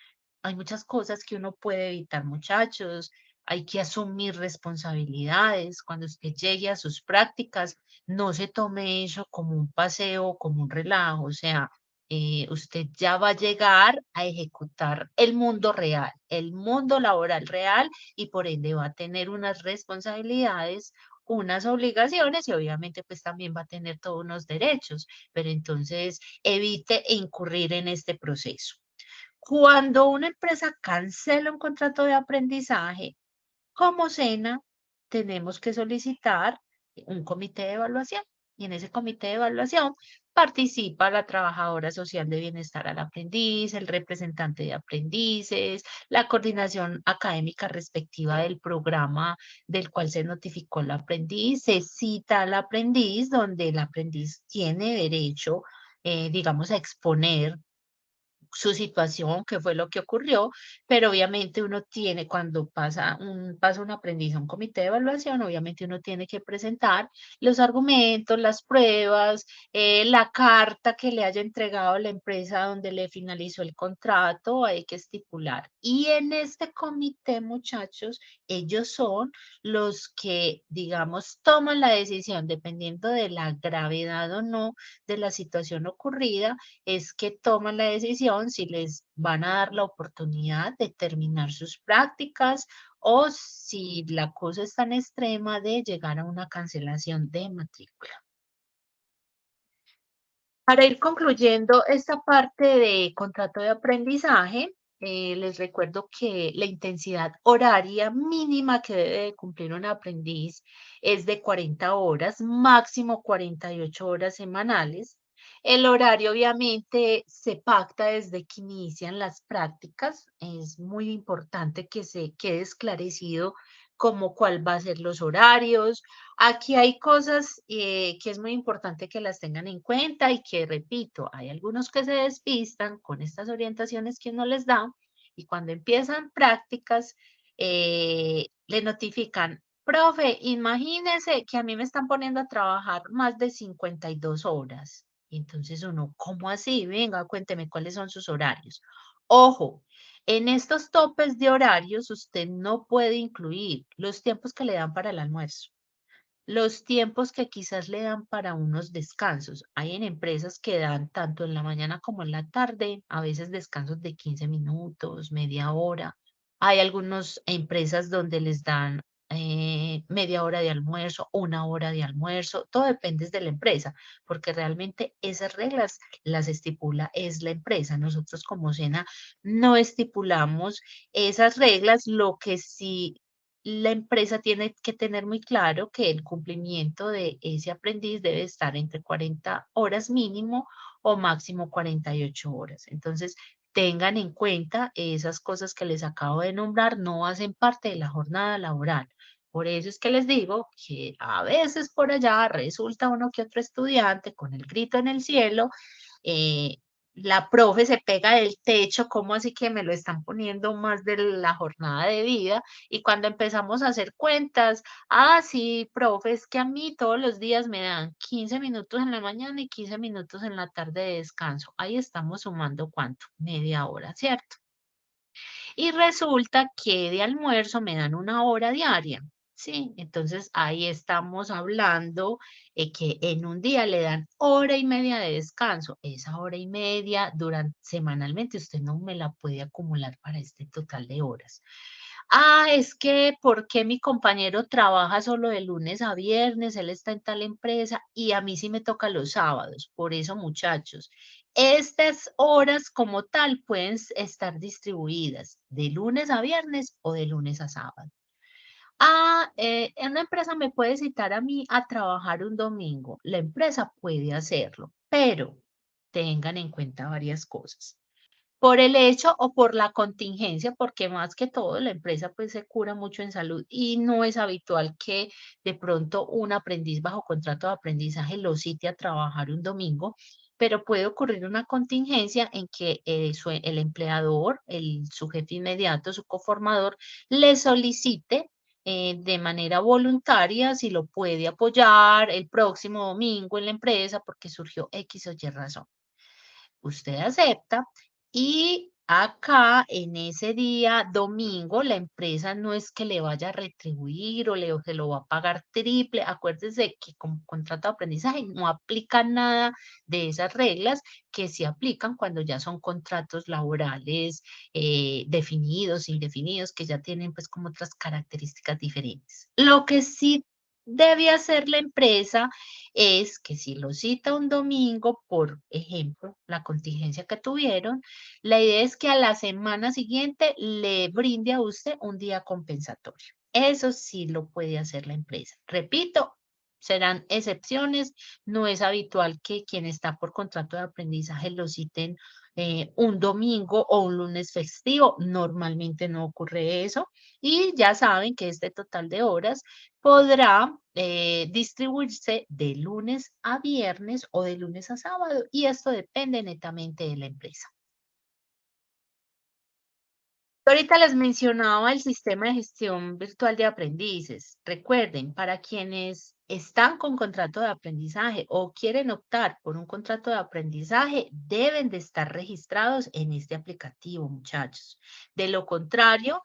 hay muchas cosas que uno puede evitar, muchachos. Hay que asumir responsabilidades. Cuando usted llegue a sus prácticas, no se tome eso como un paseo, como un relajo. O sea, usted ya va a llegar a ejecutar el mundo real, el mundo laboral real, y por ende va a tener unas responsabilidades, unas obligaciones y obviamente pues también va a tener todos unos derechos, pero entonces evite incurrir en este proceso. Cuando una empresa cancela un contrato de aprendizaje, como SENA, tenemos que solicitar un comité de evaluación y en ese comité de evaluación participa la trabajadora social de bienestar al aprendiz, el representante de aprendices, la coordinación académica respectiva del programa del cual se notificó el aprendiz, se cita al aprendiz donde el aprendiz tiene derecho, digamos, a exponer su situación, qué fue lo que ocurrió, pero obviamente uno tiene, cuando pasa un aprendiz a un comité de evaluación, obviamente uno tiene que presentar los argumentos, las pruebas, la carta que le haya entregado la empresa donde le finalizó el contrato, hay que estipular. Y en este comité, muchachos, ellos son los que, digamos, toman la decisión, dependiendo de la gravedad o no de la situación ocurrida, es que toman la decisión si les van a dar la oportunidad de terminar sus prácticas o si la cosa es tan extrema de llegar a una cancelación de matrícula. Para ir concluyendo esta parte de contrato de aprendizaje, les recuerdo que la intensidad horaria mínima que debe de cumplir un aprendiz es de 40 horas, máximo 48 horas semanales. El horario obviamente se pacta desde que inician las prácticas. Es muy importante que se quede esclarecido como cuál va a ser los horarios. Aquí hay cosas que es muy importante que las tengan en cuenta y que, repito, hay algunos que se despistan con estas orientaciones que uno les da y cuando empiezan prácticas le notifican, profe, imagínese que a mí me están poniendo a trabajar más de 52 horas. Y entonces uno, ¿cómo así? Venga, cuénteme cuáles son sus horarios. Ojo, en estos topes de horarios usted no puede incluir los tiempos que le dan para el almuerzo, los tiempos que quizás le dan para unos descansos. Hay en empresas que dan tanto en la mañana como en la tarde, a veces descansos de 15 minutos, media hora. Hay algunas empresas donde les dan media hora de almuerzo, una hora de almuerzo, todo depende de la empresa, porque realmente esas reglas las estipula es la empresa. Nosotros como SENA no estipulamos esas reglas, lo que sí la empresa tiene que tener muy claro que el cumplimiento de ese aprendiz debe estar entre 40 horas mínimo o máximo 48 horas. Entonces, tengan en cuenta esas cosas que les acabo de nombrar, no hacen parte de la jornada laboral. Por eso es que les digo que a veces por allá resulta uno que otro estudiante con el grito en el cielo, eh, la profe se pega del techo, ¿cómo así que me lo están poniendo más de la jornada de vida? Y cuando empezamos a hacer cuentas, sí, profe, es que a mí todos los días me dan 15 minutos en la mañana y 15 minutos en la tarde de descanso. Ahí estamos sumando ¿cuánto? Media hora, ¿cierto? Y resulta que de almuerzo me dan una hora diaria. Sí, entonces ahí estamos hablando que en un día le dan hora y media de descanso. Esa hora y media durante semanalmente usted no me la puede acumular para este total de horas. Es que, ¿por qué mi compañero trabaja solo de lunes a viernes? Él está en tal empresa y a mí sí me toca los sábados. Por eso, muchachos, estas horas como tal pueden estar distribuidas de lunes a viernes o de lunes a sábado. Una empresa me puede citar a mí a trabajar un domingo. La empresa puede hacerlo, pero tengan en cuenta varias cosas. Por el hecho o por la contingencia, porque más que todo la empresa pues se cura mucho en salud y no es habitual que de pronto un aprendiz bajo contrato de aprendizaje lo cite a trabajar un domingo, pero puede ocurrir una contingencia en que el empleador, su jefe inmediato, su coformador, le solicite de manera voluntaria si lo puede apoyar el próximo domingo en la empresa porque surgió X o Y razón. Usted acepta y Acá, en ese día, domingo, la empresa no es que le vaya a retribuir o se lo va a pagar triple. Acuérdese que como contrato de aprendizaje no aplica nada de esas reglas que sí aplican cuando ya son contratos laborales definidos, indefinidos, que ya tienen pues como otras características diferentes. Lo que sí debe hacer la empresa es que si lo cita un domingo, por ejemplo, la contingencia que tuvieron, la idea es que a la semana siguiente le brinde a usted un día compensatorio. Eso sí lo puede hacer la empresa. Repito, serán excepciones. No es habitual que quien está por contrato de aprendizaje lo citen un domingo o un lunes festivo. Normalmente no ocurre eso. Y ya saben que este total de horas podrá distribuirse de lunes a viernes o de lunes a sábado. Y esto depende netamente de la empresa. Ahorita les mencionaba el sistema de gestión virtual de aprendices. Recuerden, para quienes están con contrato de aprendizaje o quieren optar por un contrato de aprendizaje, deben de estar registrados en este aplicativo, muchachos. De lo contrario,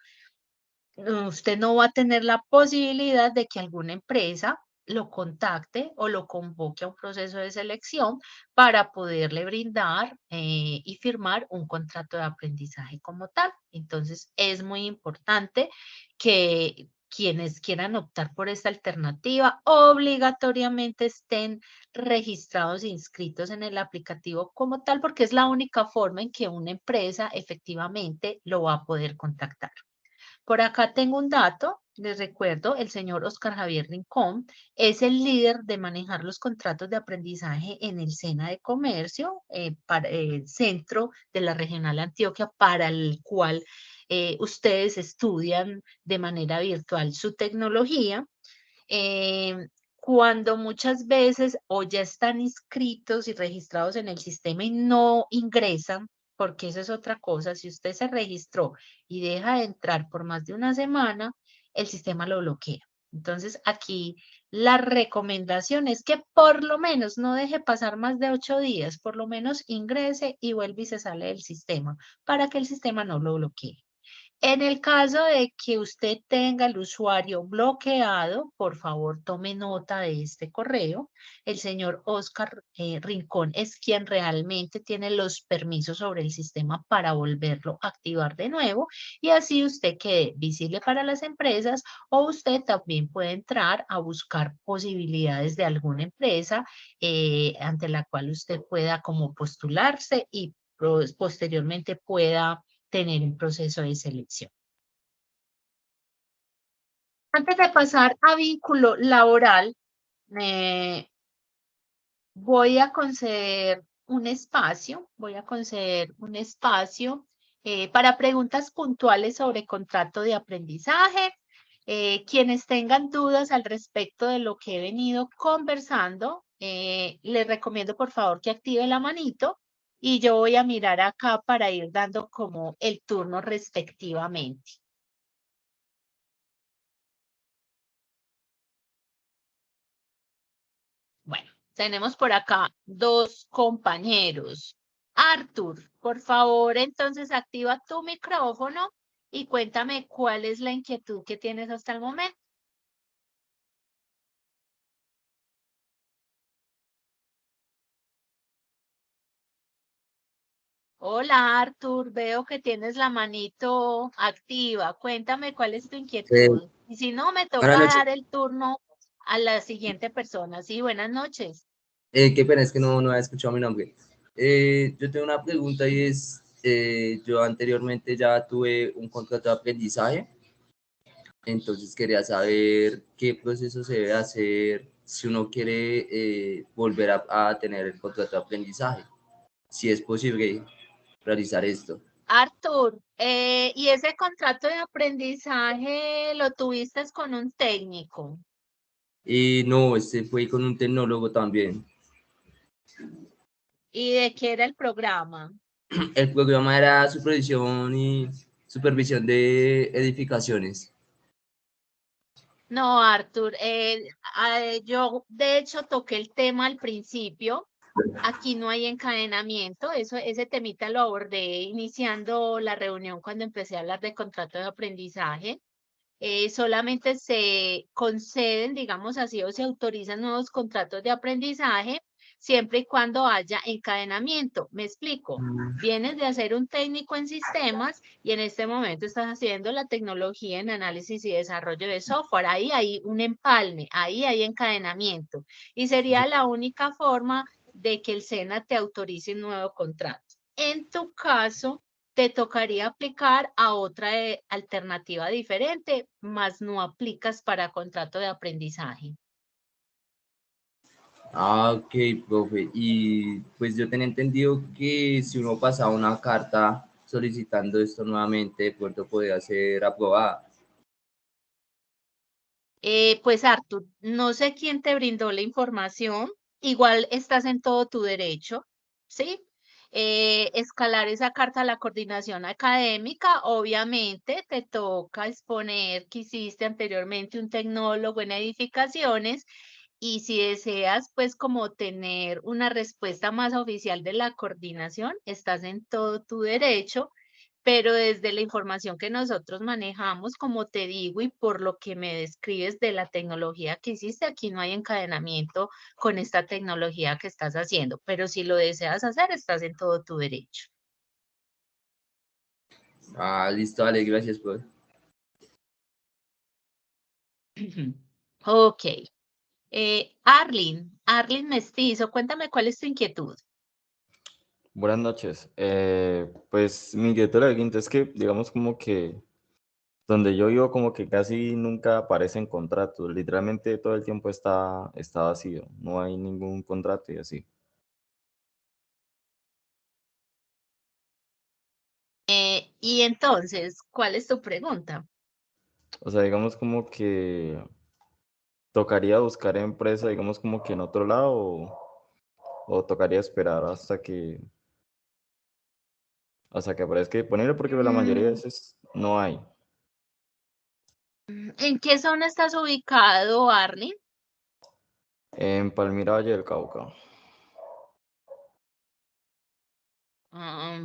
usted no va a tener la posibilidad de que alguna empresa lo contacte o lo convoque a un proceso de selección para poderle brindar y firmar un contrato de aprendizaje como tal. Entonces, es muy importante que quienes quieran optar por esta alternativa obligatoriamente estén registrados e inscritos en el aplicativo como tal, porque es la única forma en que una empresa efectivamente lo va a poder contactar. Por acá tengo un dato, les recuerdo, el señor Oscar Javier Rincón es el líder de manejar los contratos de aprendizaje en el SENA de Comercio, para el centro de la Regional Antioquia, para el cual ustedes estudian de manera virtual su tecnología. Cuando muchas veces o ya están inscritos y registrados en el sistema y no ingresan, porque eso es otra cosa, si usted se registró y deja de entrar por más de una semana, el sistema lo bloquea. Entonces, aquí la recomendación es que por lo menos no deje pasar más de 8 días, por lo menos ingrese y vuelve y se sale del sistema para que el sistema no lo bloquee. En el caso de que usted tenga el usuario bloqueado, por favor tome nota de este correo. El señor Oscar Rincón es quien realmente tiene los permisos sobre el sistema para volverlo a activar de nuevo y así usted quede visible para las empresas o usted también puede entrar a buscar posibilidades de alguna empresa ante la cual usted pueda como postularse y posteriormente pueda tener un proceso de selección. Antes de pasar a vínculo laboral, eh, voy a conceder un espacio para preguntas puntuales sobre contrato de aprendizaje. Quienes tengan dudas al respecto de lo que he venido conversando, les recomiendo por favor que active la manito y yo voy a mirar acá para ir dando como el turno respectivamente. Bueno, tenemos por acá dos compañeros. Arthur, por favor, entonces activa tu micrófono y cuéntame cuál es la inquietud que tienes hasta el momento. Hola, Arthur, veo que tienes la manito activa. Cuéntame cuál es tu Eh, inquietud. Y si no, me toca Buenas noches. dar el turno a la siguiente persona. Sí, buenas noches. Qué pena, es que no había escuchado mi nombre. Yo tengo una pregunta y es, yo anteriormente ya tuve un contrato de aprendizaje, entonces quería saber qué proceso se debe hacer si uno quiere volver a tener el contrato de aprendizaje, si es posible realizar esto. Arthur, ¿y ese contrato de aprendizaje lo tuviste con un técnico? Y no, este fue con un tecnólogo también. ¿Y de qué era el programa? El programa era supervisión y supervisión de edificaciones. No, Arthur, yo de hecho toqué el tema al principio aquí no hay encadenamiento, ese temita lo abordé iniciando la reunión cuando empecé a hablar de contrato de aprendizaje. Solamente se conceden, digamos así, o se autorizan nuevos contratos de aprendizaje siempre y cuando haya encadenamiento. Me explico. Vienes de hacer un técnico en sistemas y en este momento estás haciendo la tecnología en análisis y desarrollo de software. Ahí hay un empalme, ahí hay encadenamiento. Y sería la única forma de que el SENA te autorice un nuevo contrato. En tu caso, te tocaría aplicar a otra alternativa diferente, más no aplicas para contrato de aprendizaje. Ah, ok, profe. Y pues yo tenía entendido que si uno pasaba una carta solicitando esto nuevamente, de pronto podía ser aprobada. Pues Artur, no sé quién te brindó la información, igual estás en todo tu derecho, ¿sí? Escalar esa carta a la coordinación académica, obviamente te toca exponer que hiciste anteriormente un tecnólogo en edificaciones y si deseas pues como tener una respuesta más oficial de la coordinación, estás en todo tu derecho, pero desde la información que nosotros manejamos, como te digo, y por lo que me describes de la tecnología que hiciste, aquí no hay encadenamiento con esta tecnología que estás haciendo, pero si lo deseas hacer, estás en todo tu derecho. Ah, listo, vale, gracias, profe. Ok. Arlene Mestizo, cuéntame cuál es tu inquietud. Buenas noches. Pues mi inquietud era la quinta es que, digamos, como que donde yo vivo, como que casi nunca aparecen contratos. Literalmente todo el tiempo está vacío. No hay ningún contrato y así. Y entonces, ¿cuál es tu pregunta? O sea, digamos como que tocaría buscar empresa, digamos, como que en otro lado o tocaría esperar hasta que aparezca disponible, porque la mayoría de Mm, veces no hay. ¿En qué zona estás ubicado, Arlene? En Palmira, Valle del Cauca.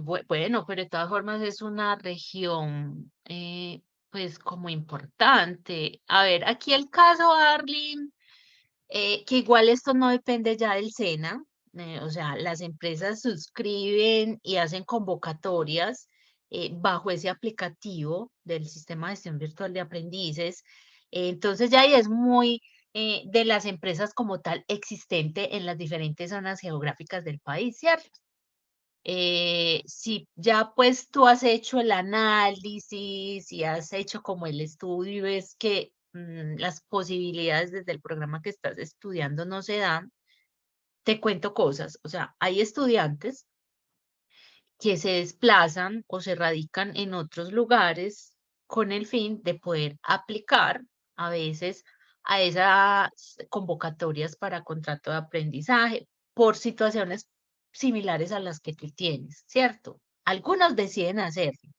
Bueno, pero de todas formas es una región, pues como importante. A ver, aquí el caso, Arlene, que igual esto no depende ya del SENA, o sea, las empresas suscriben y hacen convocatorias bajo ese aplicativo del sistema de gestión virtual de aprendices. Entonces ya ahí es muy de las empresas como tal existente en las diferentes zonas geográficas del país, ¿cierto? Si ya pues tú has hecho el análisis y has hecho como el estudio y ves que las posibilidades desde el programa que estás estudiando no se dan, te cuento cosas. O sea, hay estudiantes que se desplazan o se radican en otros lugares con el fin de poder aplicar a veces a esas convocatorias para contrato de aprendizaje por situaciones similares a las que tú tienes, ¿cierto? Algunos deciden hacerlo,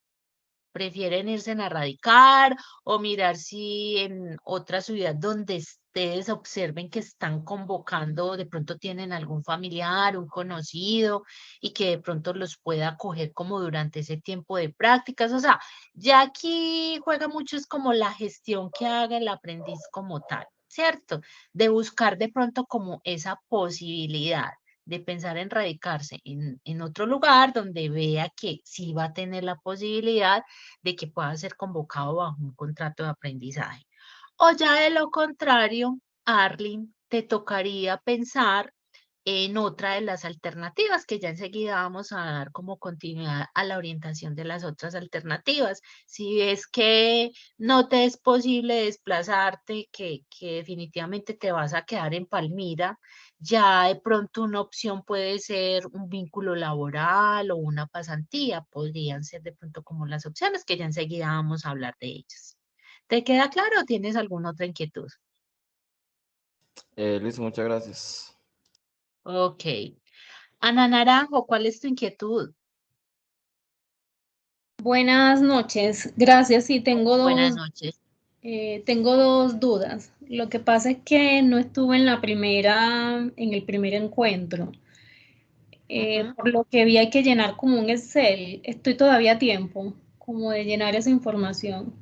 prefieren irse a radicar o mirar si en otra ciudad donde ustedes observen que están convocando, de pronto tienen algún familiar, un conocido y que de pronto los pueda acoger como durante ese tiempo de prácticas. O sea, ya aquí juega mucho es como la gestión que haga el aprendiz como tal, ¿cierto? De buscar de pronto como esa posibilidad de pensar en radicarse en otro lugar donde vea que sí va a tener la posibilidad de que pueda ser convocado bajo un contrato de aprendizaje. O ya de lo contrario, Arlene, te tocaría pensar en otra de las alternativas que ya enseguida vamos a dar como continuidad a la orientación de las otras alternativas. Si ves que no te es posible desplazarte, que definitivamente te vas a quedar en Palmira, ya de pronto una opción puede ser un vínculo laboral o una pasantía, podrían ser de pronto como las opciones que ya enseguida vamos a hablar de ellas. ¿Te queda claro o tienes alguna otra inquietud? Listo, muchas gracias. Ok. Ana Naranjo, ¿cuál es tu inquietud? Buenas noches, gracias. Sí, Buenas noches. tengo dos dudas. Lo que pasa es que no estuve en el primer encuentro. Ujú. Por lo que vi hay que llenar como un Excel. Estoy todavía a tiempo como de llenar esa información.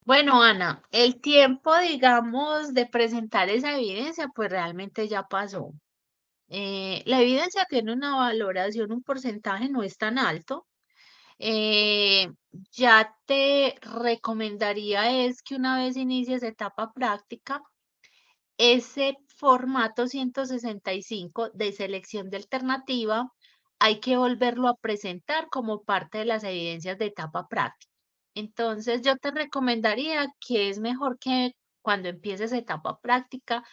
Bueno, Ana, el tiempo, digamos, de presentar esa evidencia, pues realmente ya pasó. La evidencia tiene una valoración, un porcentaje no es tan alto. Eh, ya te recomendaría es que una vez inicies etapa práctica, ese formato 165 de selección de alternativa, hay que volverlo a presentar como parte de las evidencias de etapa práctica. Entonces, yo te recomendaría que es mejor que cuando empieces etapa práctica,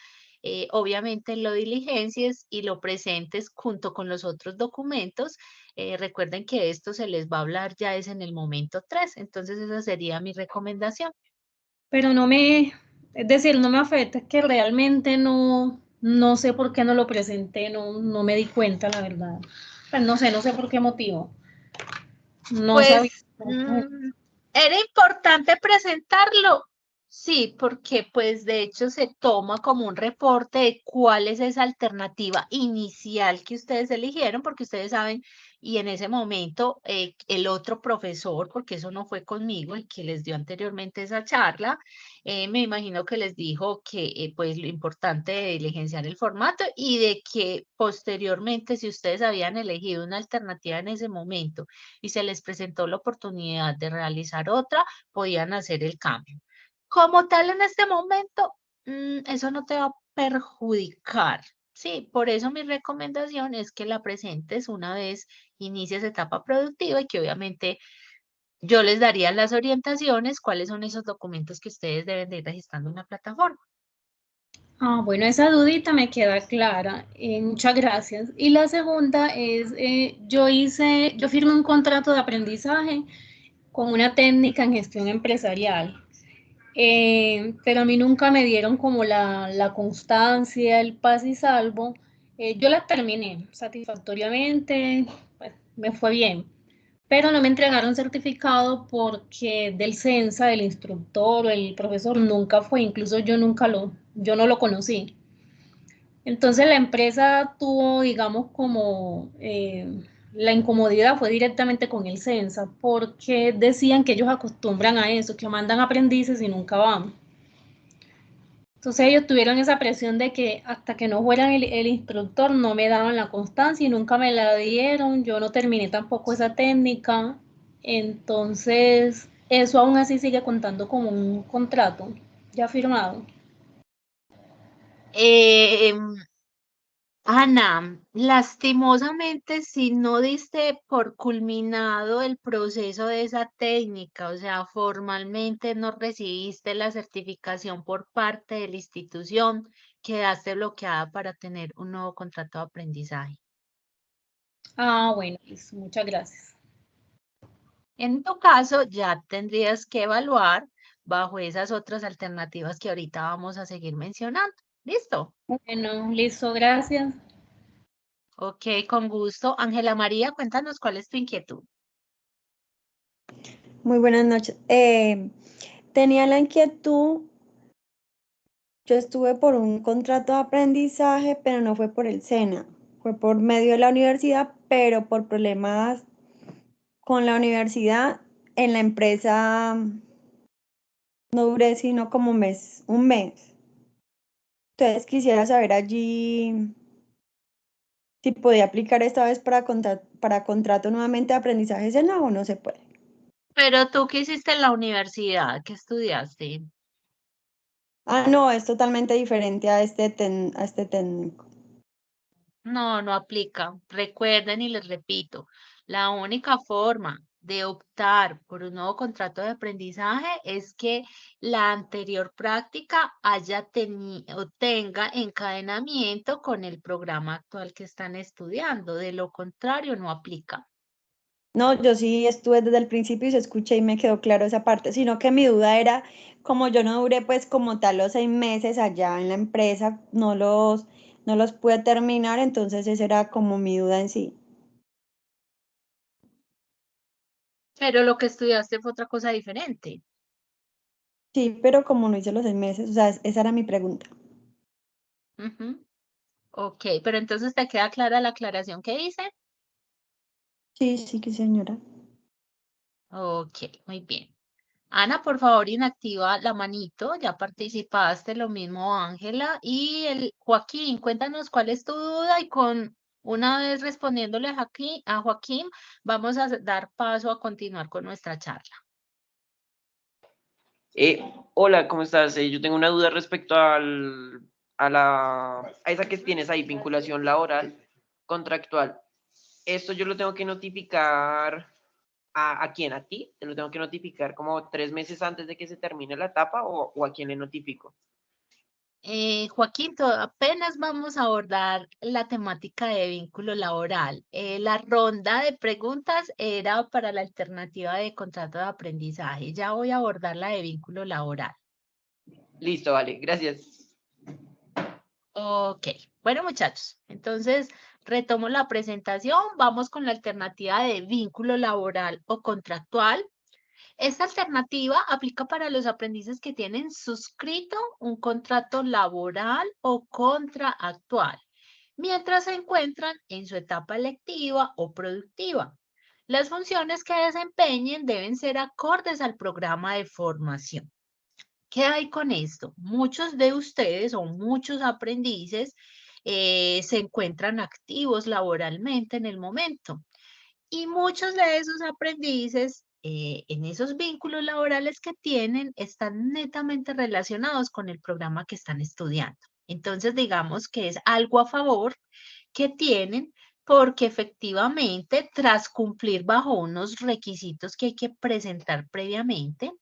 obviamente lo diligencies y lo presentes junto con los otros documentos. Recuerden que esto se les va a hablar ya es en el momento 3, entonces esa sería mi recomendación. Pero es decir, no me afecta, es que realmente no sé por qué no lo presenté, no me di cuenta, la verdad. Pues no sé por qué motivo. No sabía. Pues era importante presentarlo, sí, porque pues de hecho se toma como un reporte de cuál es esa alternativa inicial que ustedes eligieron, porque ustedes saben, y en ese momento el otro profesor, porque eso no fue conmigo, el que les dio anteriormente esa charla, me imagino que les dijo que pues lo importante de diligenciar el formato y de que posteriormente, si ustedes habían elegido una alternativa en ese momento, y se les presentó la oportunidad de realizar otra, podían hacer el cambio. Como tal, en este momento, eso no te va a perjudicar. Sí, por eso mi recomendación es que la presentes una vez inicies etapa productiva y que obviamente yo les daría las orientaciones, cuáles son esos documentos que ustedes deben de ir registrando en la plataforma. Bueno, esa dudita me queda clara. Muchas gracias. Y la segunda es, yo firmé un contrato de aprendizaje con una técnica en gestión empresarial, pero a mí nunca me dieron como la constancia, el paz y salvo. Yo la terminé satisfactoriamente, pues, me fue bien, pero no me entregaron certificado porque del CENSA, el instructor o el profesor nunca fue, incluso yo no lo conocí. Entonces la empresa tuvo, digamos, como la incomodidad fue directamente con el CENSA, porque decían que ellos acostumbran a eso, que mandan aprendices y nunca van. Entonces ellos tuvieron esa presión de que hasta que no fueran el instructor no me daban la constancia y nunca me la dieron, yo no terminé tampoco esa técnica, entonces eso aún así sigue contando como un contrato ya firmado. Eh, Ana, lastimosamente, si no diste por culminado el proceso de esa técnica, o sea, formalmente no recibiste la certificación por parte de la institución, quedaste bloqueada para tener un nuevo contrato de aprendizaje. Bueno, listo, muchas gracias. En tu caso, ya tendrías que evaluar bajo esas otras alternativas que ahorita vamos a seguir mencionando. ¿Listo? Bueno, listo, gracias. Ok, con gusto. Ángela María, cuéntanos cuál es tu inquietud. Muy buenas noches. Tenía la inquietud, yo estuve por un contrato de aprendizaje, pero no fue por el SENA, fue por medio de la universidad, pero por problemas con la universidad en la empresa no duré sino como un mes. Entonces quisiera saber allí si podía aplicar esta vez para contrato nuevamente de aprendizaje SENA o no se puede. Pero tú, ¿qué hiciste en la universidad? ¿Qué estudiaste? No, es totalmente diferente a a este técnico. No, no aplica. Recuerden y les repito, la única forma de optar por un nuevo contrato de aprendizaje es que la anterior práctica haya tenido, tenga encadenamiento con el programa actual que están estudiando. De lo contrario, no aplica. No, yo sí estuve desde el principio y se escuché y me quedó claro esa parte, sino que mi duda era, como yo no duré pues como tal los 6 meses allá en la empresa, no los pude terminar, entonces esa era como mi duda en sí. Pero lo que estudiaste fue otra cosa diferente. Sí, pero como no hice los 6 meses, o sea, esa era mi pregunta. Ujú. Ok, pero entonces ¿te queda clara la aclaración que hice? Sí, sí, que señora. Ok, muy bien. Ana, por favor, inactiva la manito. Ya participaste, lo mismo Ángela. Y el Joaquín, cuéntanos cuál es tu duda y con una vez respondiéndole a Joaquín, vamos a dar paso a continuar con nuestra charla. Hola, ¿cómo estás? Yo tengo una duda respecto a esa que tienes ahí, vinculación laboral contractual. Esto yo lo tengo que notificar ¿a quién? ¿A ti? ¿Te lo tengo que notificar como 3 meses antes de que se termine la etapa o a quién le notifico? Joaquín, apenas vamos a abordar la temática de vínculo laboral. La ronda de preguntas era para la alternativa de contrato de aprendizaje. Ya voy a abordar la de vínculo laboral. Listo, vale, gracias. Ok, bueno muchachos, entonces retomo la presentación. Vamos con la alternativa de vínculo laboral o contractual. Esta alternativa aplica para los aprendices que tienen suscrito un contrato laboral o contractual, mientras se encuentran en su etapa lectiva o productiva. Las funciones que desempeñen deben ser acordes al programa de formación. ¿Qué hay con esto? Muchos de ustedes o muchos aprendices se encuentran activos laboralmente en el momento. Y muchos de esos aprendices, en esos vínculos laborales que tienen, están netamente relacionados con el programa que están estudiando. Entonces, digamos que es algo a favor que tienen porque efectivamente, tras cumplir bajo unos requisitos que hay que presentar previamente,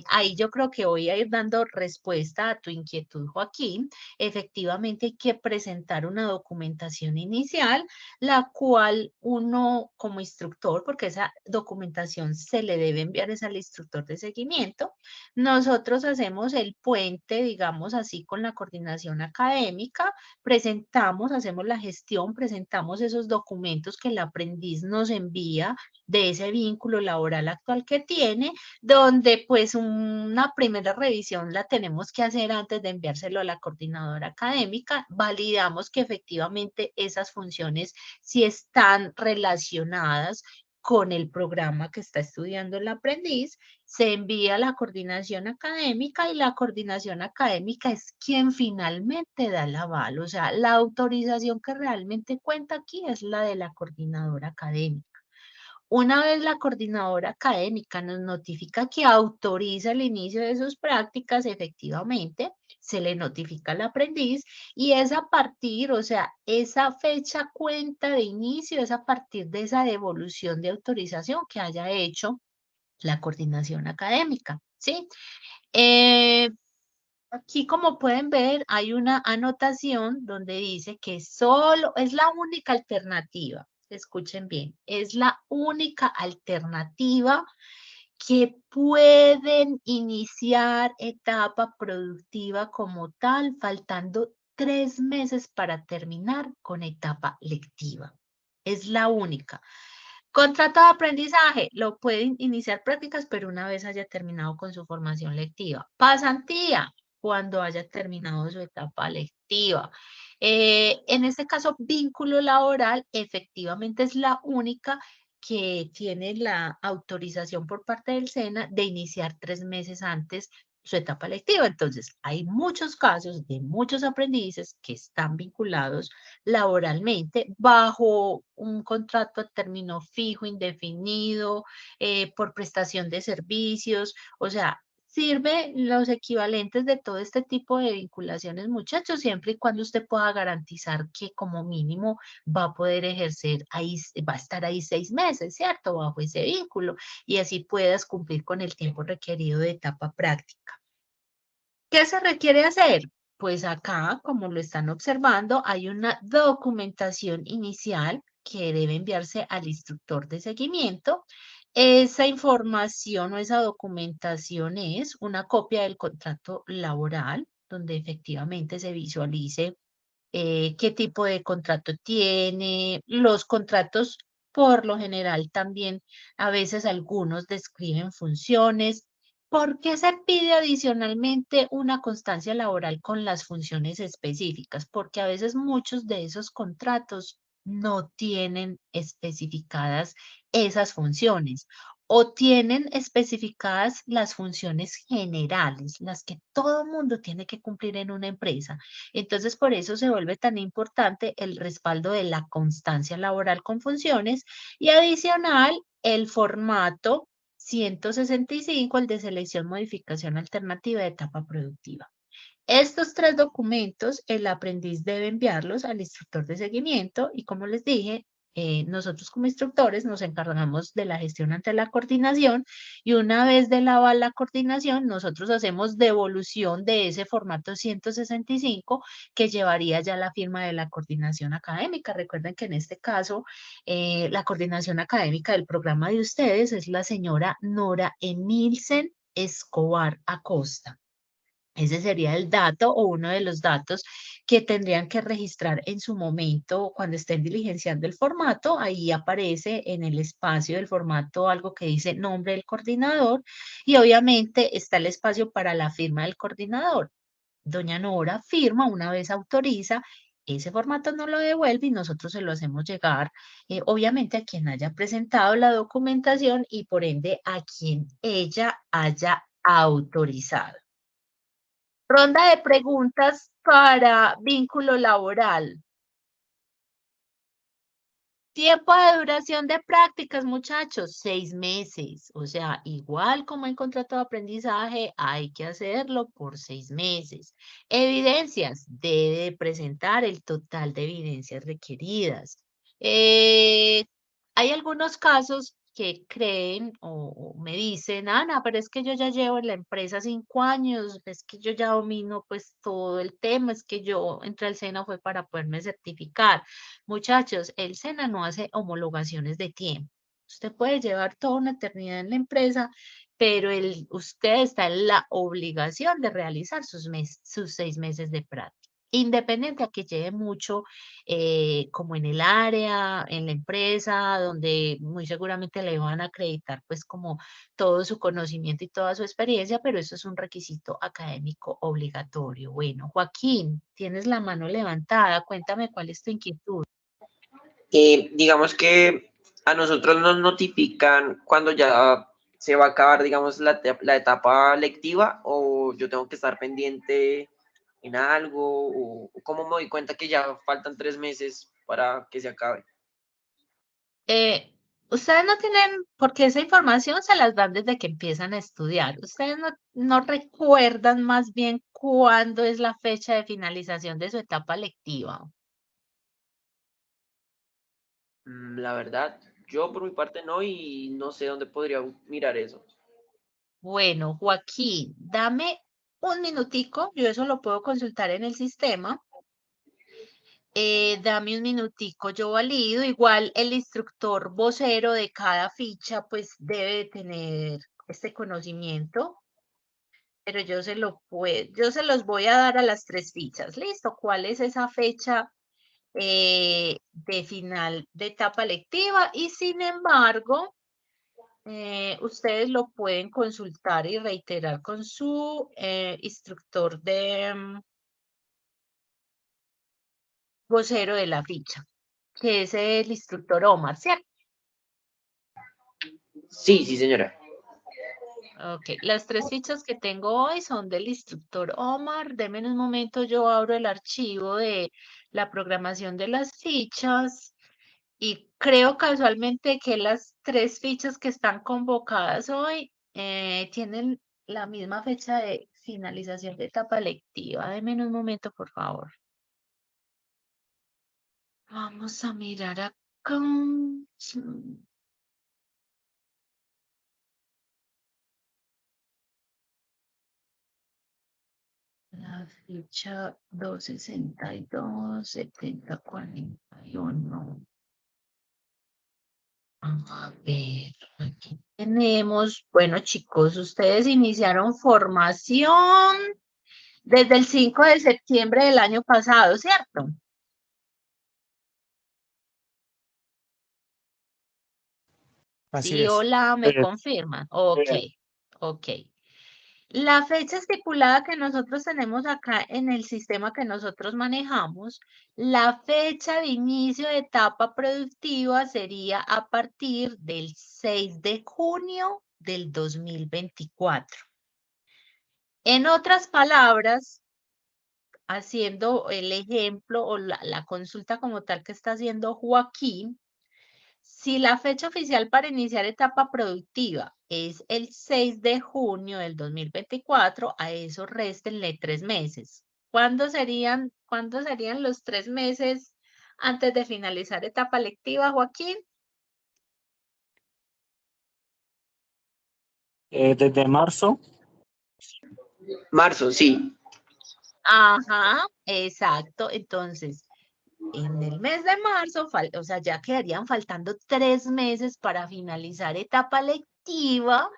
ahí yo creo que voy a ir dando respuesta a tu inquietud, Joaquín. Efectivamente, hay que presentar una documentación inicial, la cual uno como instructor, porque esa documentación se le debe enviar es al instructor de seguimiento, nosotros hacemos el puente, digamos así, con la coordinación académica, presentamos, hacemos la gestión, presentamos esos documentos que el aprendiz nos envía de ese vínculo laboral actual que tiene, donde pues una primera revisión la tenemos que hacer antes de enviárselo a la coordinadora académica, validamos que efectivamente esas funciones sí están relacionadas con el programa que está estudiando el aprendiz, se envía a la coordinación académica y la coordinación académica es quien finalmente da el aval. O sea, la autorización que realmente cuenta aquí es la de la coordinadora académica. Una vez la coordinadora académica nos notifica que autoriza el inicio de sus prácticas, efectivamente, se le notifica al aprendiz y es a partir, o sea, esa fecha cuenta de inicio es a partir de esa devolución de autorización que haya hecho la coordinación académica, ¿sí? Aquí, como pueden ver, hay una anotación donde dice que solo es la única alternativa. Escuchen bien, es la única alternativa que pueden iniciar etapa productiva como tal, faltando 3 meses para terminar con etapa lectiva. Es la única. Contrato de aprendizaje, lo pueden iniciar prácticas, pero una vez haya terminado con su formación lectiva. Pasantía, cuando haya terminado su etapa lectiva. En este caso, vínculo laboral, efectivamente es la única que tiene la autorización por parte del SENA de iniciar 3 meses antes su etapa lectiva. Entonces, hay muchos casos de muchos aprendices que están vinculados laboralmente bajo un contrato a término fijo, indefinido, por prestación de servicios, o sea, sirve los equivalentes de todo este tipo de vinculaciones, muchachos, siempre y cuando usted pueda garantizar que como mínimo va a poder ejercer ahí, va a estar ahí 6 meses, ¿cierto? Bajo ese vínculo y así puedas cumplir con el tiempo requerido de etapa práctica. ¿Qué se requiere hacer? Pues acá, como lo están observando, hay una documentación inicial que debe enviarse al instructor de seguimiento. Esa información o esa documentación es una copia del contrato laboral, donde efectivamente se visualice qué tipo de contrato tiene. Los contratos, por lo general, también a veces algunos describen funciones. ¿Por qué se pide adicionalmente una constancia laboral con las funciones específicas? Porque a veces muchos de esos contratos no tienen especificadas esas funciones o tienen especificadas las funciones generales, las que todo mundo tiene que cumplir en una empresa. Entonces, por eso se vuelve tan importante el respaldo de la constancia laboral con funciones y adicional el formato 165, el de selección, modificación alternativa de etapa productiva. Estos 3 documentos, el aprendiz debe enviarlos al instructor de seguimiento y como les dije, nosotros como instructores nos encargamos de la gestión ante la coordinación y una vez de la coordinación, nosotros hacemos devolución de ese formato 165 que llevaría ya la firma de la coordinación académica. Recuerden que en este caso, la coordinación académica del programa de ustedes es la señora Nora Emilsen Escobar Acosta. Ese sería el dato o uno de los datos que tendrían que registrar en su momento cuando estén diligenciando el formato. Ahí aparece en el espacio del formato algo que dice nombre del coordinador y obviamente está el espacio para la firma del coordinador. Doña Nora firma una vez autoriza, ese formato no lo devuelve y nosotros se lo hacemos llegar, obviamente a quien haya presentado la documentación y por ende a quien ella haya autorizado. Ronda de preguntas para vínculo laboral. Tiempo de duración de prácticas, muchachos, 6 meses. O sea, igual como en contrato de aprendizaje, hay que hacerlo por 6 meses. Evidencias, debe presentar el total de evidencias requeridas. Hay algunos casos que creen o me dicen, Ana, pero es que yo ya llevo en la empresa 5 años, es que yo ya domino pues todo el tema, es que yo entré al SENA fue para poderme certificar. Muchachos, el SENA no hace homologaciones de tiempo. Usted puede llevar toda una eternidad en la empresa, pero usted está en la obligación de realizar sus 6 meses de práctica. Independiente a que lleve mucho como en el área, en la empresa, donde muy seguramente le van a acreditar pues como todo su conocimiento y toda su experiencia, pero eso es un requisito académico obligatorio. Bueno, Joaquín, tienes la mano levantada, cuéntame cuál es tu inquietud. Digamos que a nosotros nos notifican cuando ya se va a acabar, digamos, la etapa lectiva o yo tengo que estar pendiente en algo o cómo me doy cuenta que ya faltan 3 meses para que se acabe. Ustedes no tienen, porque esa información se las dan desde que empiezan a estudiar. Ustedes no recuerdan más bien cuándo es la fecha de finalización de su etapa lectiva. La verdad, yo por mi parte no y no sé dónde podría mirar eso. Bueno, Joaquín, dame un minutico, yo eso lo puedo consultar en el sistema. Dame un minutico, yo valido. Igual el instructor vocero de cada ficha, pues debe tener este conocimiento, pero yo se los voy a dar a las 3 fichas. ¿Listo? ¿Cuál es esa fecha de final de etapa lectiva? Y sin embargo, ustedes lo pueden consultar y reiterar con su instructor de vocero de la ficha, que es el instructor Omar, ¿cierto? Sí, sí, señora. Ok, las 3 fichas que tengo hoy son del instructor Omar. Deme un momento, yo abro el archivo de la programación de las fichas y creo casualmente que las 3 fichas que están convocadas hoy tienen la misma fecha de finalización de etapa lectiva. Deme un momento, por favor. Vamos a mirar acá. La ficha 262, 7041. A ver, aquí tenemos, bueno chicos, ustedes iniciaron formación desde el 5 de septiembre del año pasado, ¿cierto? Así Sí, es. hola, me confirman. Ok, ok. La fecha estipulada que nosotros tenemos acá en el sistema que nosotros manejamos, la fecha de inicio de etapa productiva sería a partir del 6 de junio del 2024. En otras palabras, haciendo el ejemplo o la consulta como tal que está haciendo Joaquín, si la fecha oficial para iniciar etapa productiva es el 6 de junio del 2024, a eso réstenle 3 meses. ¿Cuándo serían los 3 meses antes de finalizar etapa lectiva, Joaquín? Desde marzo. Marzo, sí. Ajá, exacto. Entonces, en el mes de marzo, o sea, ya quedarían faltando 3 meses para finalizar etapa lectiva.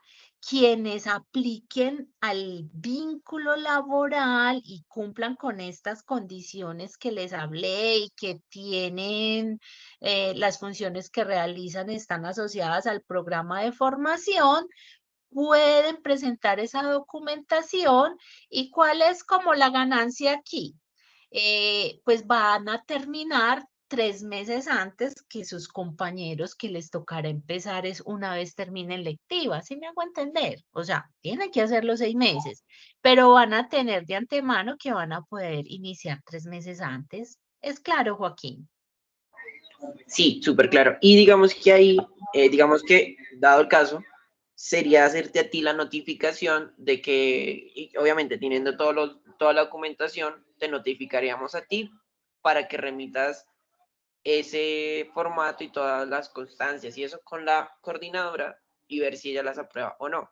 Quienes apliquen al vínculo laboral y cumplan con estas condiciones que les hablé y que tienen las funciones que realizan están asociadas al programa de formación, pueden presentar esa documentación. ¿Y cuál es como la ganancia aquí? Pues van a terminar 3 meses antes que sus compañeros que les tocará empezar es una vez terminen lectiva, ¿sí me hago entender? O sea, tienen que hacer los 6 meses, pero van a tener de antemano que van a poder iniciar 3 meses antes. ¿Es claro, Joaquín? Sí, súper claro. Y digamos que ahí, digamos que, dado el caso, sería hacerte a ti la notificación de que, y obviamente teniendo toda la documentación, te notificaríamos a ti para que remitas ese formato y todas las constancias y eso con la coordinadora y ver si ella las aprueba o no.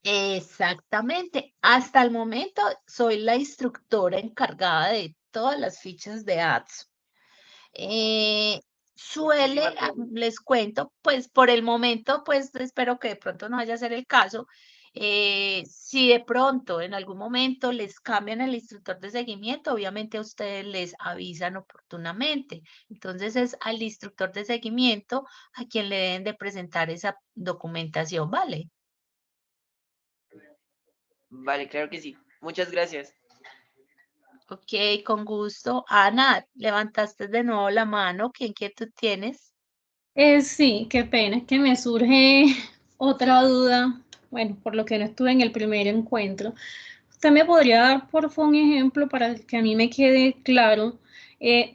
Exactamente. Hasta el momento soy la instructora encargada de todas las fichas de ADSO. Les cuento, pues por el momento, pues espero que de pronto no vaya a ser el caso. Si de pronto en algún momento les cambian el instructor de seguimiento, obviamente a ustedes les avisan oportunamente. Entonces es al instructor de seguimiento a quien le deben de presentar esa documentación, ¿vale? Vale, claro que sí. Muchas gracias. Ok, con gusto. Ana, levantaste de nuevo la mano. ¿Qué inquietud tienes? Sí, qué pena, es que me surge otra duda, bueno, por lo que no estuve en el primer encuentro. ¿Usted me podría dar, por favor, un ejemplo para que a mí me quede claro,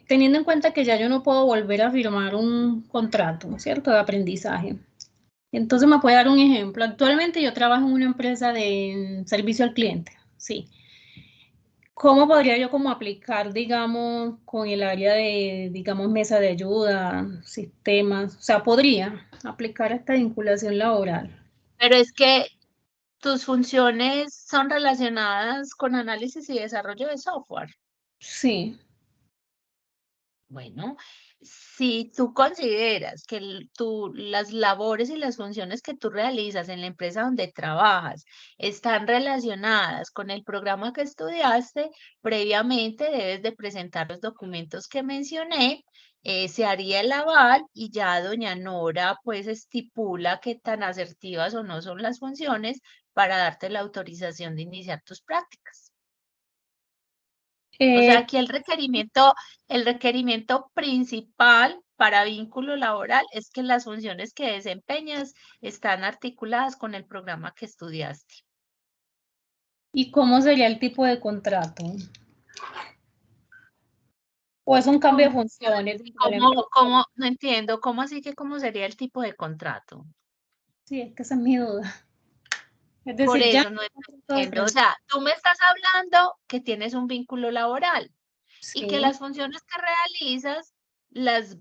teniendo en cuenta que ya yo no puedo volver a firmar un contrato, ¿cierto?, de aprendizaje? Entonces, ¿me puede dar un ejemplo? Actualmente yo trabajo en una empresa de servicio al cliente, sí. ¿Cómo podría yo como aplicar, digamos, con el área de, digamos, mesa de ayuda, sistemas? O sea, podría aplicar esta vinculación laboral. Pero es que tus funciones son relacionadas con análisis y desarrollo de software. Sí. Bueno, si tú consideras que las labores y las funciones que tú realizas en la empresa donde trabajas están relacionadas con el programa que estudiaste, previamente debes de presentar los documentos que mencioné, se haría el aval y ya doña Nora pues estipula qué tan asertivas o no son las funciones para darte la autorización de iniciar tus prácticas. O sea, aquí el requerimiento principal para vínculo laboral es que las funciones que desempeñas están articuladas con el programa que estudiaste. ¿Y cómo sería el tipo de contrato? ¿O es un cambio de funciones? No entiendo, ¿cómo así que cómo sería el tipo de contrato? Sí, es que esa es mi duda. Es Por decir, ya eso no entiendo. O sea, tú me estás hablando que tienes un vínculo laboral y que sí. las funciones que realizas las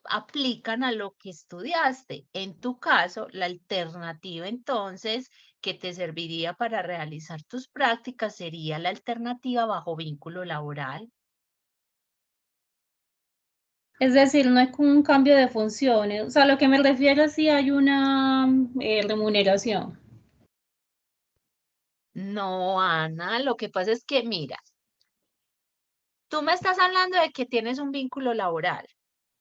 aplican a lo que estudiaste. En tu caso, la alternativa entonces que te serviría para realizar tus prácticas sería la alternativa bajo vínculo laboral. Es decir, no es como un cambio de funciones. O sea, lo que me refiero es si hay una remuneración. No, Ana, lo que pasa es que, mira, tú me estás hablando de que tienes un vínculo laboral.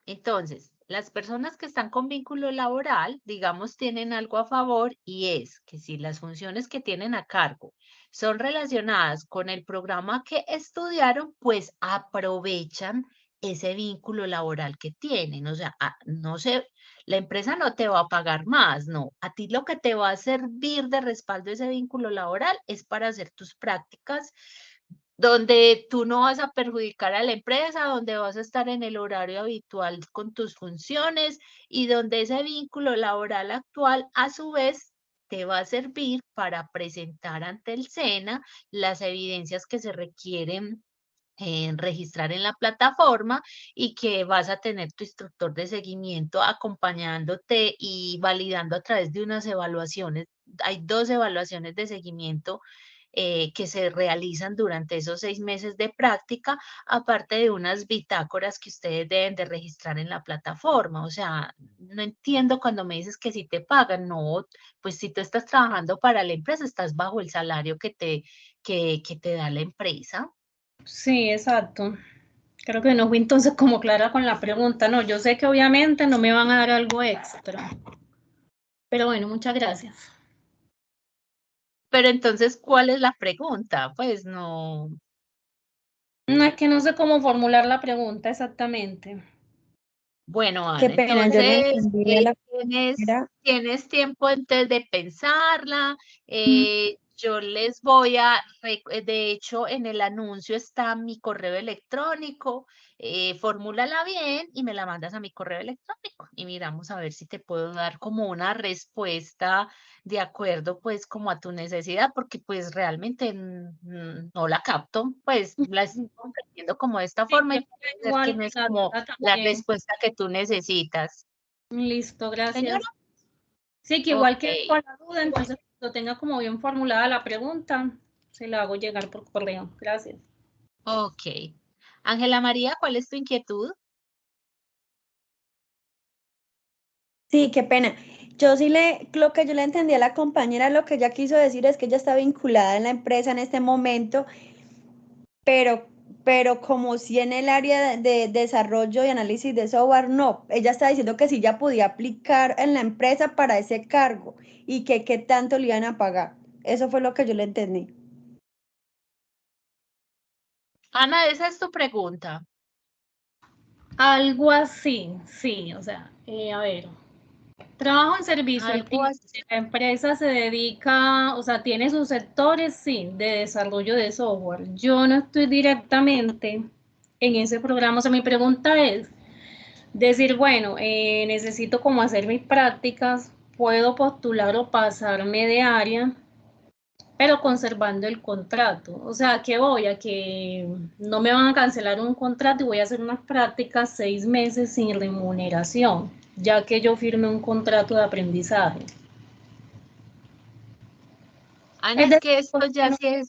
Entonces, Las personas que están con vínculo laboral, digamos, tienen algo a favor y es que si las funciones que tienen a cargo son relacionadas con el programa que estudiaron, pues aprovechan ese vínculo laboral que tienen. O sea, no sé, la empresa no te va a pagar más, no. A ti lo que te va a servir de respaldo ese vínculo laboral es para hacer tus prácticas donde tú no vas a perjudicar a la empresa, donde vas a estar en el horario habitual con tus funciones y donde ese vínculo laboral actual a su vez te va a servir para presentar ante el SENA las evidencias que se requieren registrar en la plataforma y que vas a tener tu instructor de seguimiento acompañándote y validando a través de unas evaluaciones. Hay 2 evaluaciones de seguimiento que se realizan durante esos 6 meses de práctica, aparte de unas bitácoras que ustedes deben de registrar en la plataforma. O sea, no entiendo cuando me dices que si te pagan, no, pues si tú estás trabajando para la empresa, estás bajo el salario que te da la empresa. Sí, exacto. Creo que no fui entonces como clara con la pregunta. No, yo sé que obviamente no me van a dar algo extra. Pero bueno, muchas gracias. Pero entonces, ¿cuál es la pregunta? Pues no. No, es que no sé cómo formular la pregunta exactamente. Bueno, Qué Ana, pena, yo no entonces entendí a la tienes, primera. tienes tiempo antes de pensarla. Yo les voy a, de hecho, en el anuncio está mi correo electrónico. Formúlala bien y me la mandas a mi correo electrónico y miramos a ver si te puedo dar como una respuesta de acuerdo pues como a tu necesidad, porque pues realmente no la capto, pues la estoy comprendiendo como de esta Sí, forma y creo puede que ser que igual no que es la como duda la también. respuesta que tú necesitas. Listo, Señora, gracias. Sí, que igual ok, que con la duda, entonces lo tenga como bien formulada la pregunta, se la hago llegar por correo. Gracias. ok. Ángela María, ¿cuál es tu inquietud? Sí, qué pena. Lo que yo le entendí a la compañera, lo que ella quiso decir es que ella está vinculada en la empresa en este momento, pero, pero como si en el área de desarrollo y análisis de software, no. Ella está diciendo que sí ya podía aplicar en la empresa para ese cargo y que qué tanto le iban a pagar. Eso fue lo que yo le entendí. Ana, esa es tu pregunta. Algo así, sí, o sea, a ver, trabajo en servicio al Algo cliente. así. La empresa se dedica, o sea, tiene sus sectores, sí, de desarrollo de software. Yo no estoy directamente en ese programa. O sea, mi pregunta es decir, bueno, necesito como hacer mis prácticas, puedo postular o pasarme de área, pero conservando el contrato. O sea, ¿a qué voy? A que no me van a cancelar un contrato y voy a hacer unas prácticas 6 meses sin remuneración, ya que yo firme un contrato de aprendizaje. Ana, Es es decir, que esto ya no, sí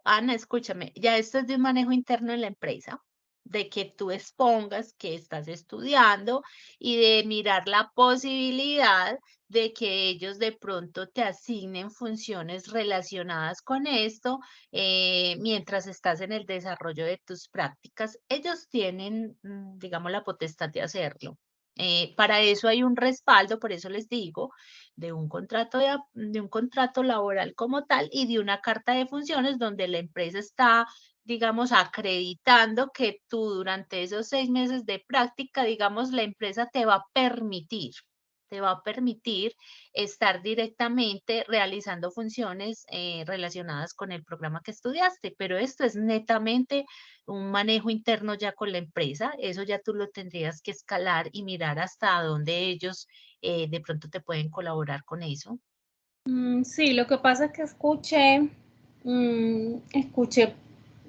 Ana, escúchame, ya esto es de un manejo interno en la empresa, de que tú expongas que estás estudiando y de mirar la posibilidad de que ellos de pronto te asignen funciones relacionadas con esto mientras estás en el desarrollo de tus prácticas. Ellos tienen, digamos, la potestad de hacerlo. Para eso hay un respaldo, por eso les digo de un contrato de un contrato laboral como tal y de una carta de funciones donde la empresa está, digamos, acreditando que tú durante esos 6 meses de práctica, digamos, la empresa te va a permitir estar directamente realizando funciones relacionadas con el programa que estudiaste, pero esto es netamente un manejo interno ya con la empresa, eso ya tú lo tendrías que escalar y mirar hasta dónde ellos de pronto te pueden colaborar con eso. sí, lo que pasa es que escuché,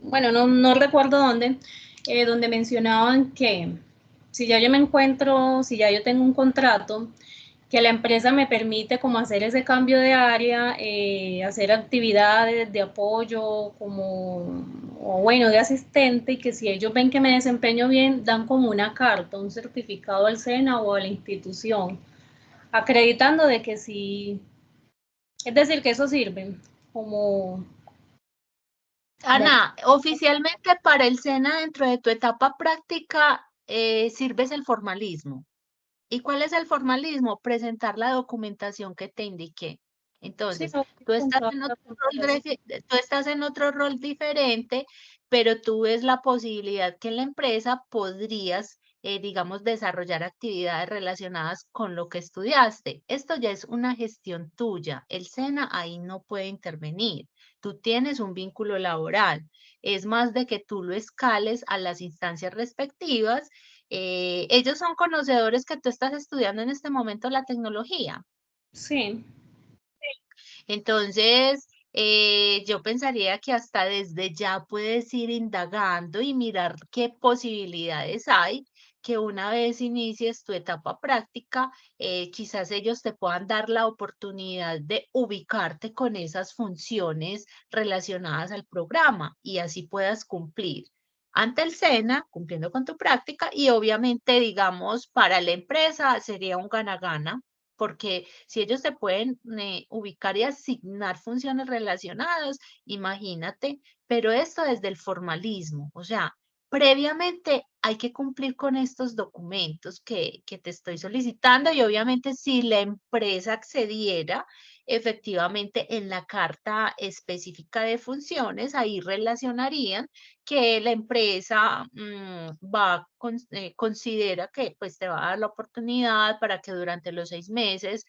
bueno, no recuerdo dónde, donde mencionaban que si ya yo me encuentro, si ya yo tengo un contrato, que la empresa me permite como hacer ese cambio de área, hacer actividades de apoyo como, o bueno, de asistente, y que si ellos ven que me desempeño bien, dan como una carta, un certificado al SENA o a la institución, acreditando de que sí, es decir, que eso sirve como, como Ana, oficialmente para el SENA dentro de tu etapa práctica sirves el formalismo. ¿Y cuál es el formalismo? Presentar la documentación que te indiqué. Sí, Entonces, no, tú con estás toda en la otro rol, preparación. tú estás en otro rol diferente, pero tú ves la posibilidad que en la empresa podrías, digamos, desarrollar actividades relacionadas con lo que estudiaste. Esto ya es una gestión tuya. El SENA ahí no puede intervenir. Tú tienes un vínculo laboral. Es más de que tú lo escales a las instancias respectivas. Ellos son conocedores que tú estás estudiando en este momento la tecnología. Sí. Entonces, yo pensaría que hasta desde ya puedes ir indagando y mirar qué posibilidades hay, que una vez inicies tu etapa práctica, quizás ellos te puedan dar la oportunidad de ubicarte con esas funciones relacionadas al programa y así puedas cumplir ante el SENA, cumpliendo con tu práctica y obviamente, digamos, para la empresa sería un gana-gana porque si ellos te pueden ubicar y asignar funciones relacionadas, imagínate, pero esto desde el formalismo, o sea, previamente hay que cumplir con estos documentos que te estoy solicitando y obviamente si la empresa accediera, efectivamente en la carta específica de funciones, ahí relacionarían que la empresa considera que pues te va a dar la oportunidad para que durante los 6 meses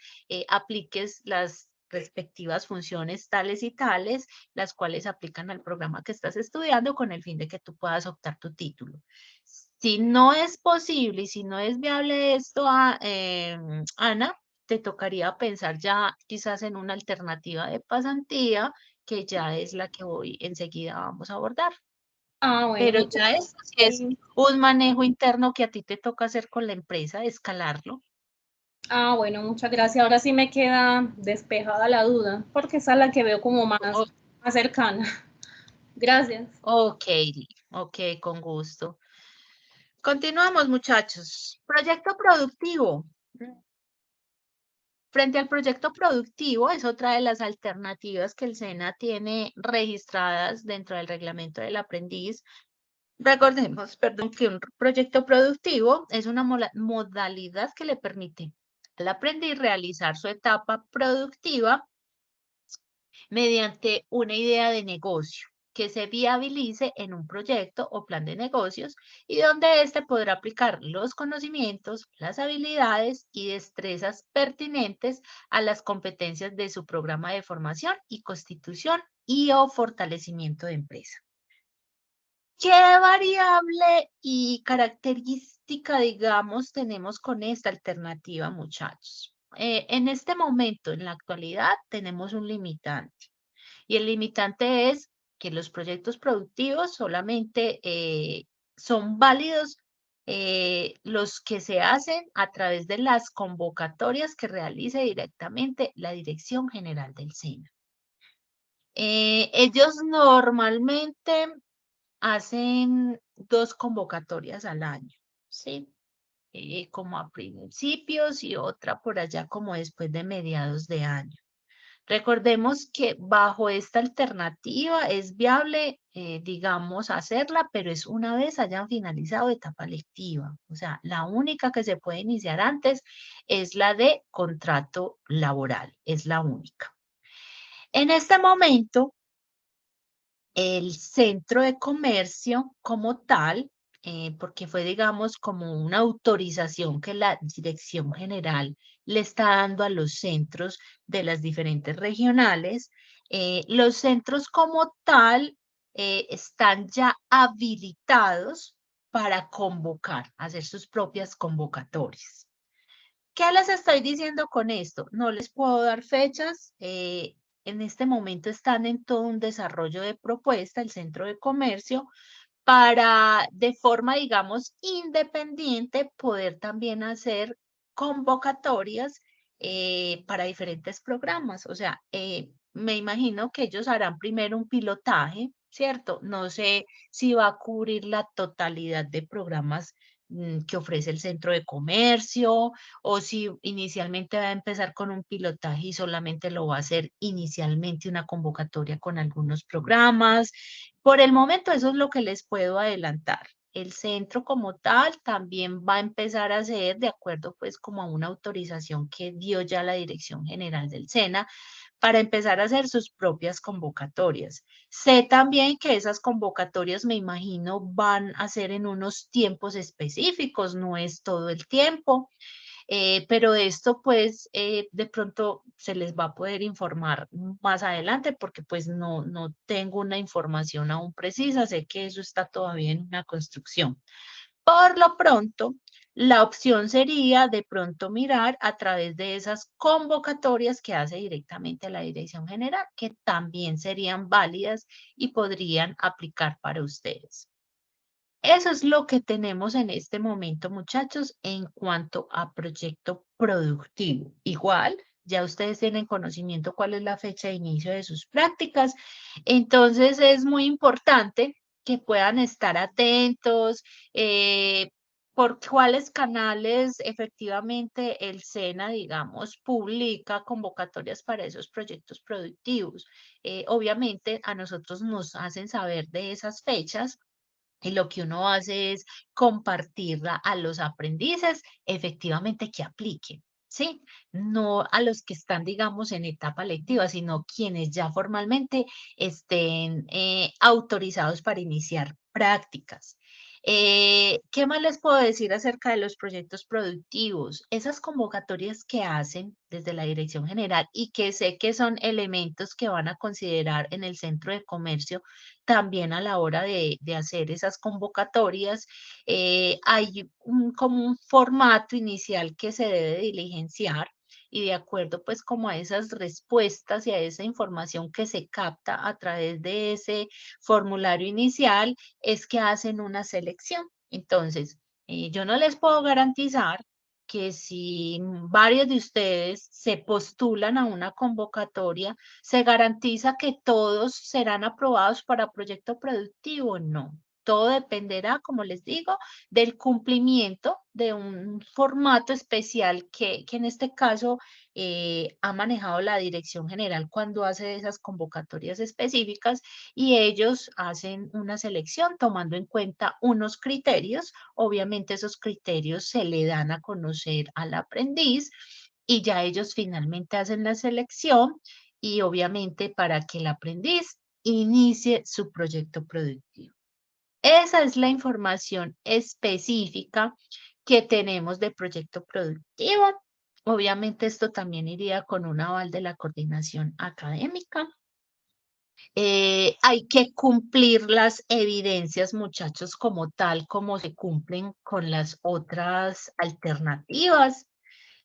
apliques las respectivas funciones tales y tales, las cuales aplican al programa que estás estudiando con el fin de que tú puedas optar tu título. Si no es posible y si no es viable esto, Ana, te tocaría pensar ya quizás en una alternativa de pasantía, que ya es la que hoy enseguida vamos a abordar. Ah, bueno, Pero muchas ya eso sí es gracias. un manejo interno que a ti te toca hacer con la empresa, escalarlo. Ah, bueno, muchas gracias. Ahora sí me queda despejada la duda, porque esa es la que veo como más cercana. Gracias. Ok, ok, con gusto. Continuamos, muchachos. Proyecto productivo. Frente al proyecto productivo es otra de las alternativas que el SENA tiene registradas dentro del reglamento del aprendiz. Recordemos, perdón, que un proyecto productivo es una modalidad que le permite al aprendiz realizar su etapa productiva mediante una idea de negocio que se viabilice en un proyecto o plan de negocios y donde éste podrá aplicar los conocimientos, las habilidades y destrezas pertinentes a las competencias de su programa de formación y constitución y o fortalecimiento de empresa. ¿Qué variable y característica, digamos, tenemos con esta alternativa, muchachos? En este momento, en la actualidad, tenemos un limitante. Y el limitante es que los proyectos productivos solamente son válidos los que se hacen a través de las convocatorias que realice directamente la Dirección General del SENA. Ellos normalmente hacen 2 convocatorias al año, ¿sí? Como a principios y otra por allá como después de mediados de año. Recordemos que bajo esta alternativa es viable, digamos, hacerla, pero es una vez hayan finalizado etapa lectiva. O sea, la única que se puede iniciar antes es la de contrato laboral, es la única. En este momento, el centro de comercio como tal, porque fue, digamos, como una autorización que la Dirección General le está dando a los centros de las diferentes regionales. Los centros como tal están ya habilitados para convocar, hacer sus propias convocatorias. ¿Qué les estoy diciendo con esto? No les puedo dar fechas. En este momento están en todo un desarrollo de propuesta, el centro de comercio, para de forma, digamos, independiente poder también hacer convocatorias para diferentes programas. O sea, me imagino que ellos harán primero un pilotaje, ¿cierto? No sé si va a cubrir la totalidad de programas que ofrece el centro de comercio o si inicialmente va a empezar con un pilotaje y solamente lo va a hacer inicialmente una convocatoria con algunos programas. Por el momento eso es lo que les puedo adelantar. el centro como tal también va a empezar a hacer de acuerdo pues como a una autorización que dio ya la Dirección General del SENA para empezar a hacer sus propias convocatorias. Sé también que esas convocatorias, me imagino, van a ser en unos tiempos específicos, no es todo el tiempo. Pero esto pues de pronto se les va a poder informar más adelante porque pues no tengo una información aún precisa, sé que eso está todavía en una construcción. Por lo pronto, la opción sería de pronto mirar a través de esas convocatorias que hace directamente la Dirección General, que también serían válidas y podrían aplicar para ustedes. Eso es lo que tenemos en este momento, muchachos, en cuanto a proyecto productivo. Igual, ya ustedes tienen conocimiento cuál es la fecha de inicio de sus prácticas. Entonces, es muy importante que puedan estar atentos por cuáles canales efectivamente el SENA, digamos, publica convocatorias para esos proyectos productivos. Obviamente, a nosotros nos hacen saber de esas fechas y lo que uno hace es compartirla a los aprendices, efectivamente que apliquen, ¿sí? No a los que están, digamos, en etapa lectiva, sino quienes ya formalmente estén autorizados para iniciar prácticas. ¿Qué más les puedo decir acerca de los proyectos productivos? Esas convocatorias que hacen desde la Dirección General y que sé que son elementos que van a considerar en el Centro de Comercio también a la hora de hacer esas convocatorias, hay como un formato inicial que se debe diligenciar y de acuerdo pues como a esas respuestas y a esa información que se capta a través de ese formulario inicial, es que hacen una selección. Entonces, yo no les puedo garantizar que si varios de ustedes se postulan a una convocatoria, se garantiza que todos serán aprobados para proyecto productivo. No, todo dependerá, como les digo, del cumplimiento de un formato especial que en este caso ha manejado la Dirección General cuando hace esas convocatorias específicas y ellos hacen una selección tomando en cuenta unos criterios. Obviamente esos criterios se le dan a conocer al aprendiz y ya ellos finalmente hacen la selección y obviamente para que el aprendiz inicie su proyecto productivo. Esa es la información específica que tenemos de proyecto productivo. Obviamente esto también iría con un aval de la coordinación académica. Hay que cumplir las evidencias, muchachos, como tal, como se cumplen con las otras alternativas.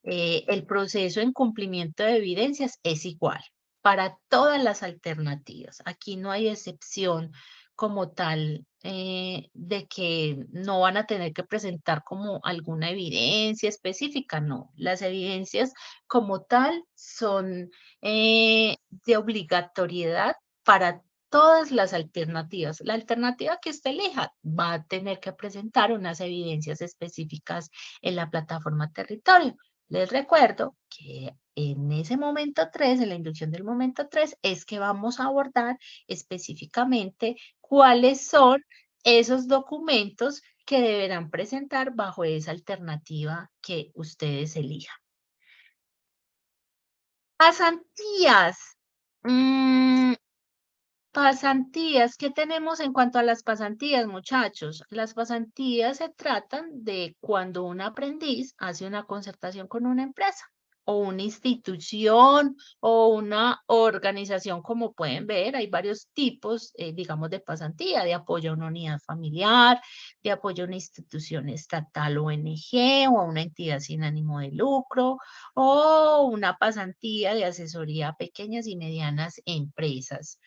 El proceso en cumplimiento de evidencias es igual para todas las alternativas. Aquí no hay excepción como tal de que no van a tener que presentar como alguna evidencia específica, no. Las evidencias como tal son de obligatoriedad para todas las alternativas. La alternativa que usted elija va a tener que presentar unas evidencias específicas en la plataforma territorio. Les recuerdo que en ese momento 3, en la inducción del momento 3, es que vamos a abordar específicamente cuáles son esos documentos que deberán presentar bajo esa alternativa que ustedes elijan. Pasantías. Pasantías, ¿qué tenemos en cuanto a las pasantías, muchachos? Las pasantías se tratan de cuando un aprendiz hace una concertación con una empresa o una institución o una organización, como pueden ver, hay varios tipos, digamos, de pasantía, de apoyo a una unidad familiar, de apoyo a una institución estatal o ONG o a una entidad sin ánimo de lucro o una pasantía de asesoría a pequeñas y medianas empresas.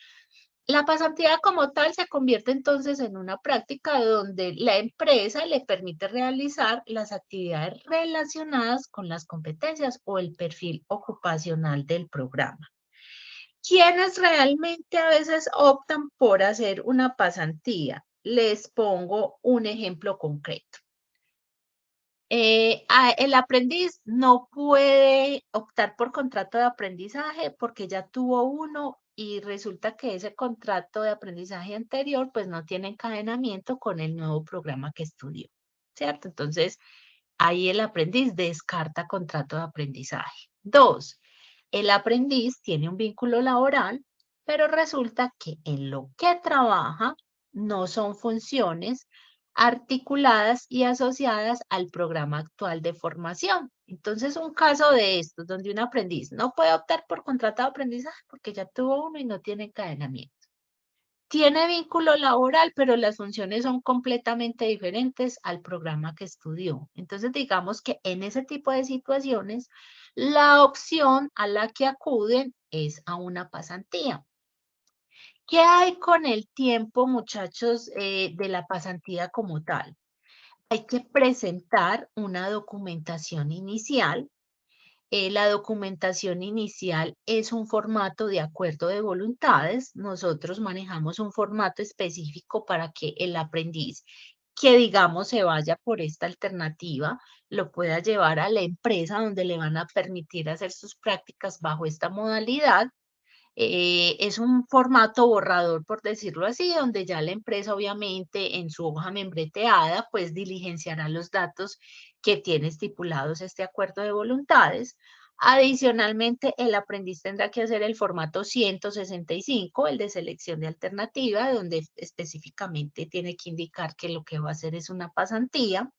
La pasantía como tal se convierte entonces en una práctica donde la empresa le permite realizar las actividades relacionadas con las competencias o el perfil ocupacional del programa. ¿Quiénes realmente a veces optan por hacer una pasantía? Les pongo un ejemplo concreto. El aprendiz no puede optar por contrato de aprendizaje porque ya tuvo uno y resulta que ese contrato de aprendizaje anterior pues no tiene encadenamiento con el nuevo programa que estudió, ¿cierto? Entonces, ahí el aprendiz descarta contrato de aprendizaje. 2, el aprendiz tiene un vínculo laboral, pero resulta que en lo que trabaja no son funciones articuladas y asociadas al programa actual de formación. Entonces, un caso de estos, donde un aprendiz no puede optar por contrato de aprendizaje porque ya tuvo uno y no tiene encadenamiento. Tiene vínculo laboral, pero las funciones son completamente diferentes al programa que estudió. Entonces, digamos que en ese tipo de situaciones, la opción a la que acuden es a una pasantía. ¿Qué hay con el tiempo, muchachos, de la pasantía como tal? Hay que presentar una documentación inicial. La documentación inicial es un formato de acuerdo de voluntades. Nosotros manejamos un formato específico para que el aprendiz que digamos se vaya por esta alternativa, lo pueda llevar a la empresa donde le van a permitir hacer sus prácticas bajo esta modalidad. Es un formato borrador, por decirlo así, donde ya la empresa obviamente en su hoja membreteada pues diligenciará los datos que tiene estipulados este acuerdo de voluntades. Adicionalmente, el aprendiz tendrá que hacer el formato 165, el de selección de alternativa, donde específicamente tiene que indicar que lo que va a hacer es una pasantía.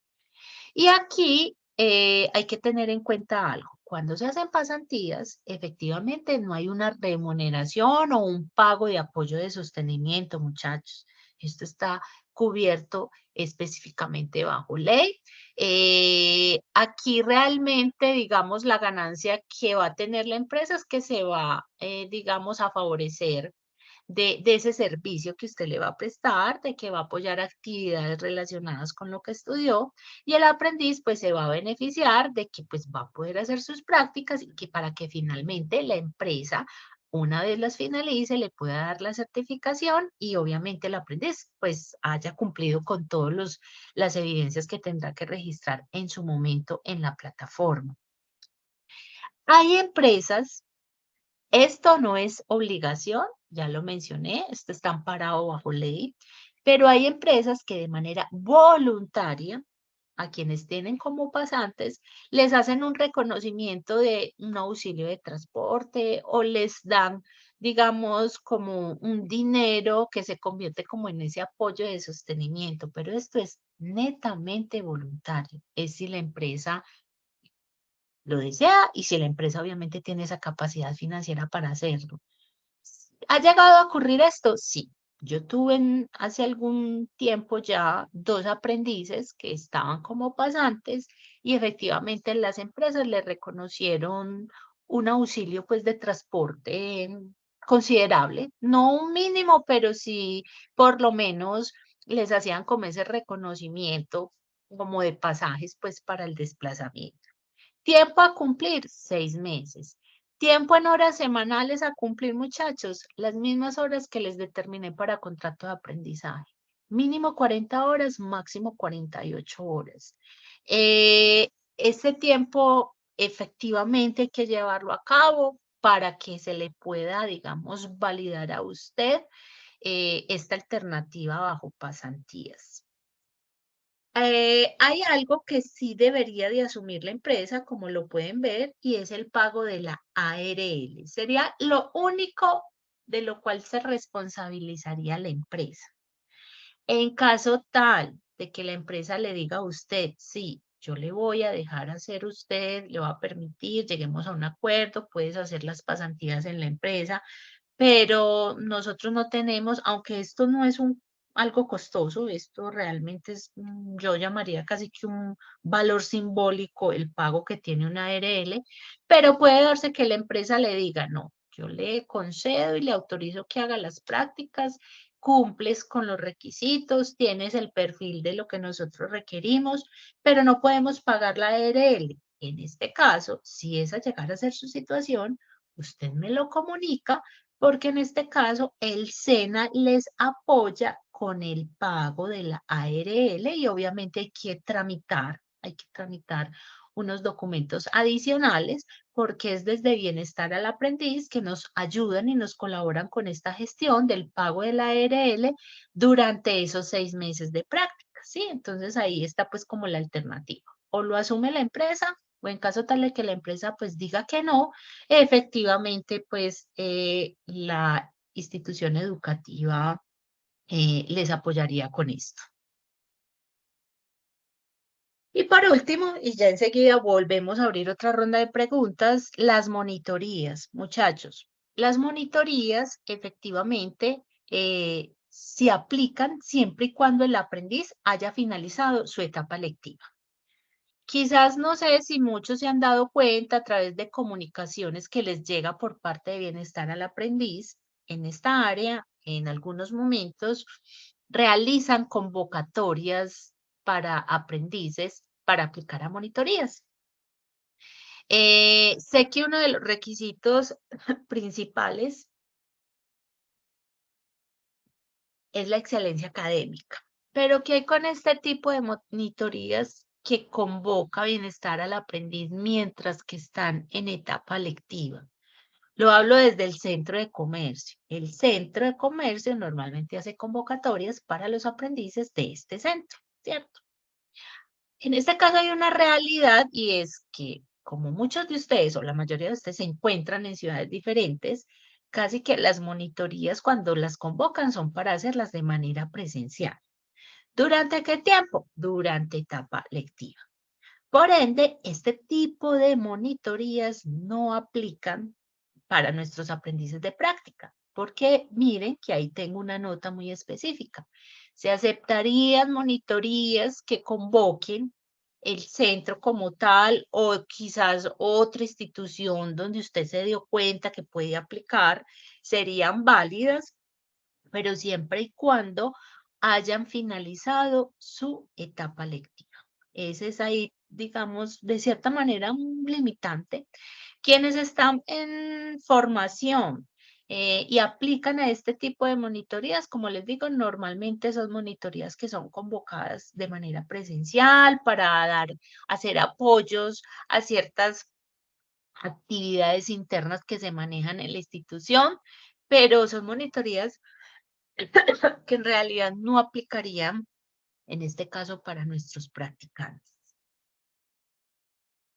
Y aquí hay que tener en cuenta algo. Cuando se hacen pasantías, efectivamente no hay una remuneración o un pago de apoyo de sostenimiento, muchachos. Esto está cubierto específicamente bajo ley. Aquí realmente, digamos, la ganancia que va a tener la empresa es que se va, digamos, a favorecer de ese servicio que usted le va a prestar, de que va a apoyar actividades relacionadas con lo que estudió, y el aprendiz pues se va a beneficiar de que pues va a poder hacer sus prácticas y que para que finalmente la empresa, una vez las finalice, le pueda dar la certificación y obviamente el aprendiz pues haya cumplido con todas las evidencias que tendrá que registrar en su momento en la plataforma. Hay empresas, esto no es obligación, ya lo mencioné, esto está amparado bajo ley, pero hay empresas que de manera voluntaria, a quienes tienen como pasantes, les hacen un reconocimiento de un auxilio de transporte o les dan, digamos, como un dinero que se convierte como en ese apoyo de sostenimiento, pero esto es netamente voluntario, es si la empresa lo desea y si la empresa obviamente tiene esa capacidad financiera para hacerlo. ¿Ha llegado a ocurrir esto? Sí. Yo tuve hace algún tiempo ya 2 aprendices que estaban como pasantes y efectivamente las empresas les reconocieron un auxilio pues de transporte considerable, no un mínimo, pero sí por lo menos les hacían como ese reconocimiento como de pasajes pues para el desplazamiento. Tiempo a cumplir, 6 meses. Tiempo en horas semanales a cumplir, muchachos, las mismas horas que les determiné para contrato de aprendizaje. Mínimo 40 horas, máximo 48 horas. Este tiempo efectivamente hay que llevarlo a cabo para que se le pueda, digamos, validar a usted esta alternativa bajo pasantías. Hay algo que sí debería de asumir la empresa, como lo pueden ver, y es el pago de la ARL. Sería lo único de lo cual se responsabilizaría la empresa. En caso tal de que la empresa le diga a usted, sí, yo le voy a dejar hacer usted, le va a permitir, lleguemos a un acuerdo, puedes hacer las pasantías en la empresa, pero nosotros no tenemos, aunque esto no es algo costoso, esto realmente es, yo llamaría casi que un valor simbólico el pago que tiene una ARL, pero puede darse que la empresa le diga, no, yo le concedo y le autorizo que haga las prácticas, cumples con los requisitos, tienes el perfil de lo que nosotros requerimos, pero no podemos pagar la ARL. En este caso, si esa llegara a ser su situación, usted me lo comunica porque en este caso el SENA les apoya con el pago de la ARL y obviamente hay que tramitar hay que tramitar unos documentos adicionales porque es desde Bienestar al Aprendiz que nos ayudan y nos colaboran con esta gestión del pago de la ARL durante esos 6 meses de práctica, ¿sí? Entonces ahí está pues como la alternativa. O lo asume la empresa o en caso tal de que la empresa pues diga que no, efectivamente pues la institución educativa les apoyaría con esto. Y por último, y ya enseguida volvemos a abrir otra ronda de preguntas, las monitorías, muchachos. Las monitorías efectivamente se aplican siempre y cuando el aprendiz haya finalizado su etapa lectiva. Quizás no sé si muchos se han dado cuenta a través de comunicaciones que les llega por parte de Bienestar al Aprendiz en esta área, en algunos momentos realizan convocatorias para aprendices para aplicar a monitorías. Sé que uno de los requisitos principales es la excelencia académica, pero ¿qué hay con este tipo de monitorías que convoca Bienestar al Aprendiz mientras que están en etapa lectiva? Lo hablo desde el centro de comercio. El centro de comercio normalmente hace convocatorias para los aprendices de este centro, ¿cierto? En este caso hay una realidad y es que como muchos de ustedes o la mayoría de ustedes se encuentran en ciudades diferentes, casi que las monitorías cuando las convocan son para hacerlas de manera presencial. ¿Durante qué tiempo? Durante etapa lectiva. Por ende, este tipo de monitorías no aplican para nuestros aprendices de práctica, porque miren que ahí tengo una nota muy específica. Se aceptarían monitorías que convoquen el centro como tal o quizás otra institución donde usted se dio cuenta que puede aplicar, serían válidas, pero siempre y cuando hayan finalizado su etapa lectiva. Ese es ahí, digamos, de cierta manera un limitante. Quienes están en formación y aplican a este tipo de monitorías, como les digo, normalmente son monitorías que son convocadas de manera presencial para hacer apoyos a ciertas actividades internas que se manejan en la institución, pero son monitorías que en realidad no aplicarían en este caso para nuestros practicantes.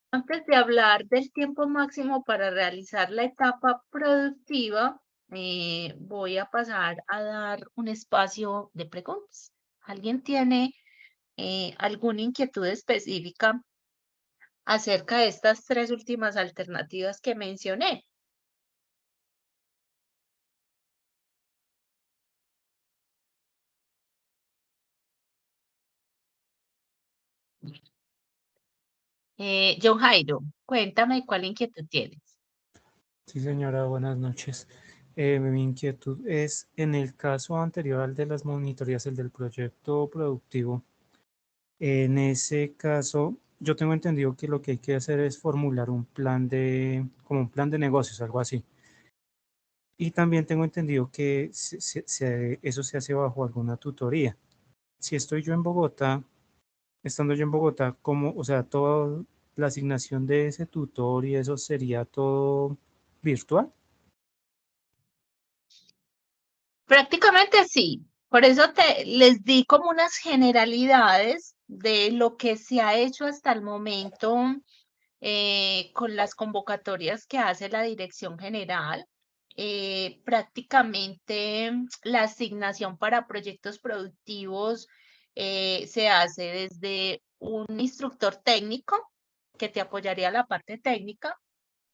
Antes de hablar del tiempo máximo para realizar la etapa productiva, voy a pasar a dar un espacio de preguntas. ¿Alguien tiene alguna inquietud específica acerca de estas 3 últimas alternativas que mencioné? John Jairo, cuéntame cuál inquietud tienes. Sí, señora, buenas noches. Mi inquietud es, en el caso anterior al de las monitorías, el del proyecto productivo, en ese caso, yo tengo entendido que lo que hay que hacer es formular un plan como un plan de negocios, algo así. Y también tengo entendido que eso se hace bajo alguna tutoría. Si estoy yo en Bogotá, estando yo en Bogotá, ¿cómo, o sea, toda la asignación de ese tutor y eso sería todo virtual? Prácticamente sí. Por eso les di como unas generalidades de lo que se ha hecho hasta el momento con las convocatorias que hace la Dirección General. Prácticamente la asignación para proyectos productivos se hace desde un instructor técnico que te apoyaría la parte técnica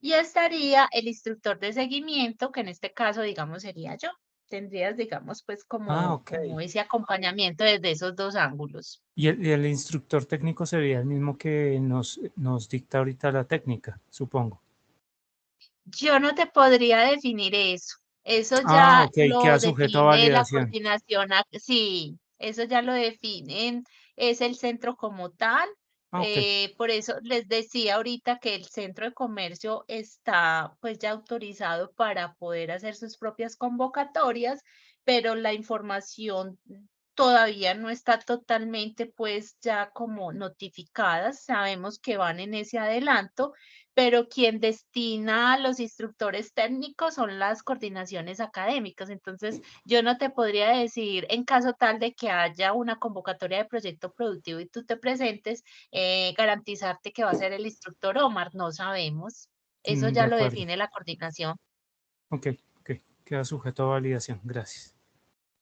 y estaría el instructor de seguimiento, que en este caso, digamos, sería yo. Tendrías, digamos, pues Ok. como ese acompañamiento desde esos 2 ángulos. Y el instructor técnico sería el mismo que nos dicta ahorita la técnica, supongo. Yo no te podría definir eso. Eso Ah, ya ok, queda lo sujeto a define la validación. coordinación. Sí, eso ya lo definen. Es el centro como tal. Ah, ok. Por eso les decía ahorita que el centro de comercio está pues ya autorizado para poder hacer sus propias convocatorias, pero la información todavía no está totalmente pues ya como notificadas, sabemos que van en ese adelanto, pero quien destina a los instructores técnicos son las coordinaciones académicas. Entonces, yo no te podría decir en caso tal de que haya una convocatoria de proyecto productivo y tú te presentes, garantizarte que va a ser el instructor Omar, no sabemos. Eso De ya lo acuerdo. define la coordinación. Ok, queda sujeto a validación. Gracias.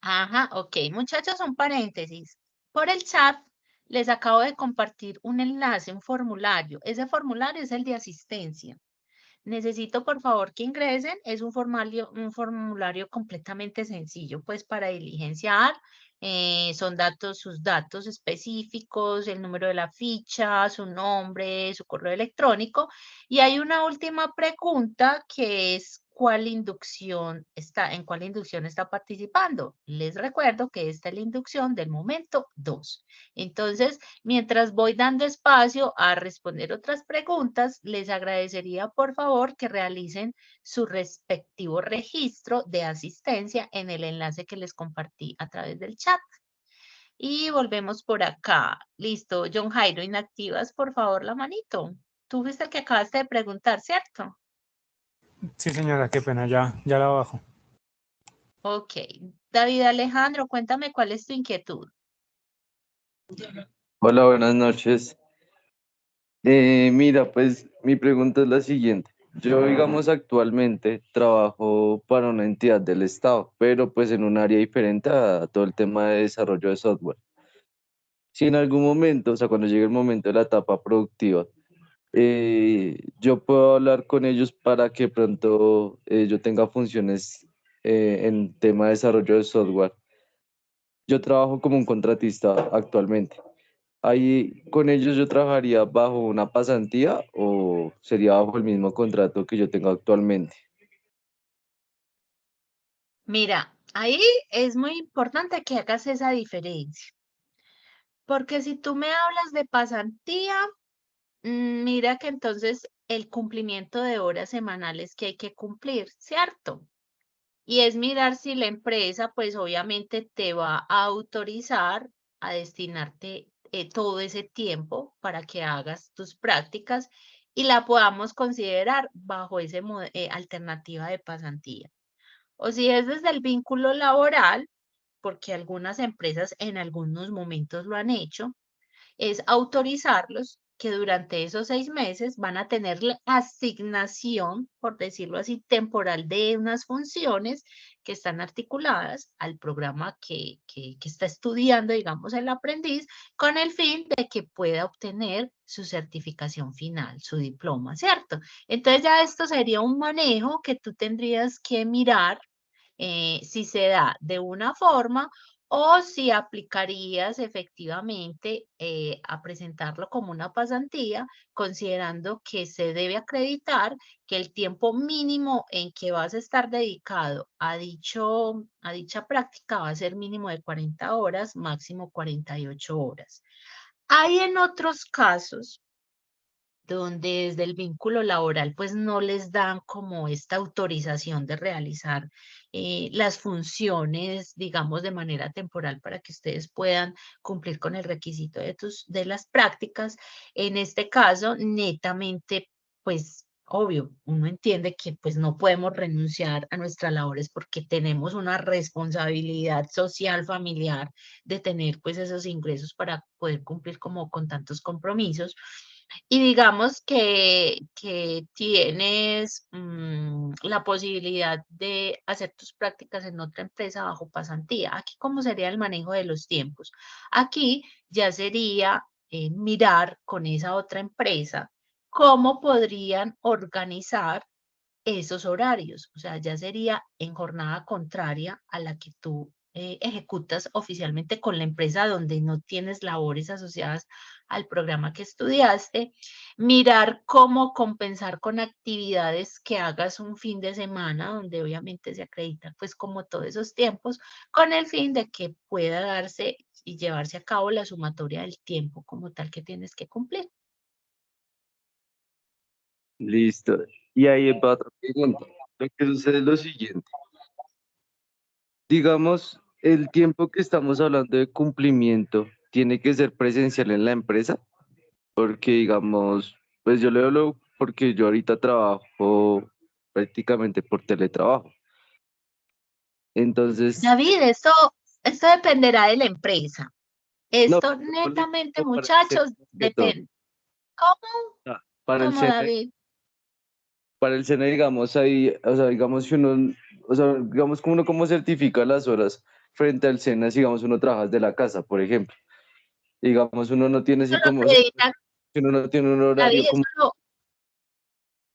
Ajá, ok. Muchachos, un paréntesis. Por el chat les acabo de compartir un enlace, un formulario. Ese formulario es el de asistencia. Necesito, por favor, que ingresen. Es un formulario completamente sencillo, pues para diligenciar. Son datos, sus datos específicos, el número de la ficha, su nombre, su correo electrónico. Y hay una última pregunta que es en cuál inducción está participando. Les recuerdo que esta es la inducción del momento 2. Entonces, mientras voy dando espacio a responder otras preguntas, les agradecería por favor que realicen su respectivo registro de asistencia en el enlace que les compartí a través del chat. Y volvemos por acá. Listo, John Jairo, inactivas por favor la manito. Tú fuiste el que acabaste de preguntar, ¿cierto? Sí, señora, qué pena, ya la bajo. Ok. David Alejandro, cuéntame cuál es tu inquietud. Hola, buenas noches. Mira, pues mi pregunta es la siguiente. Yo, digamos, actualmente trabajo para una entidad del Estado, pero pues en un área diferente a todo el tema de desarrollo de software. Si en algún momento, o sea, cuando llegue el momento de la etapa productiva, yo puedo hablar con ellos para que pronto yo tenga funciones en tema de desarrollo de software. Yo trabajo como un contratista actualmente. Ahí con ellos yo trabajaría bajo una pasantía o sería bajo el mismo contrato que yo tengo actualmente. Mira, ahí es muy importante que hagas esa diferencia, porque si tú me hablas de pasantía, mira que entonces el cumplimiento de horas semanales que hay que cumplir, ¿cierto? Y es mirar si la empresa, pues obviamente te va a autorizar a destinarte todo ese tiempo para que hagas tus prácticas y la podamos considerar bajo esa alternativa de pasantía. O si es desde el vínculo laboral, porque algunas empresas en algunos momentos lo han hecho, es autorizarlos que durante esos 6 meses van a tener la asignación, por decirlo así, temporal de unas funciones que están articuladas al programa que está estudiando, digamos, el aprendiz, con el fin de que pueda obtener su certificación final, su diploma, ¿cierto? Entonces ya esto sería un manejo que tú tendrías que mirar si se da de una forma o si aplicarías efectivamente a presentarlo como una pasantía, considerando que se debe acreditar que el tiempo mínimo en que vas a estar dedicado a dicha práctica va a ser mínimo de 40 horas, máximo 48 horas. Hay en otros casos donde desde el vínculo laboral pues no les dan como esta autorización de realizar las funciones, digamos, de manera temporal para que ustedes puedan cumplir con el requisito de las prácticas. En este caso, netamente, pues obvio, uno entiende que pues no podemos renunciar a nuestras labores porque tenemos una responsabilidad social, familiar, de tener pues esos ingresos para poder cumplir como con tantos compromisos. Y digamos que tienes la posibilidad de hacer tus prácticas en otra empresa bajo pasantía. Aquí, ¿cómo sería el manejo de los tiempos? Aquí ya sería mirar con esa otra empresa cómo podrían organizar esos horarios. O sea, ya sería en jornada contraria a la que tú ejecutas oficialmente con la empresa donde no tienes labores asociadas al programa que estudiaste. Mirar cómo compensar con actividades que hagas un fin de semana, donde obviamente se acreditan pues como todos esos tiempos, con el fin de que pueda darse y llevarse a cabo la sumatoria del tiempo como tal que tienes que cumplir. Listo. Y ahí va otra pregunta. Lo que sucede es lo siguiente. Digamos, el tiempo que estamos hablando de cumplimiento tiene que ser presencial en la empresa, porque digamos, pues yo le hablo porque yo ahorita trabajo prácticamente por teletrabajo. Entonces, David, esto dependerá de la empresa. no, Esto yo le netamente, digo para el SENA muchachos, más que todo. depende. ¿Cómo? Para el ¿Cómo, SENA, David? digamos, ahí, o sea, digamos, si uno, o sea, digamos, como uno cómo certifica las horas frente al SENA, si, digamos, uno trabaja desde la casa, por ejemplo. Digamos, uno no tiene Eso así lo como, o sea, acreditan, si uno no tiene un David, horario como,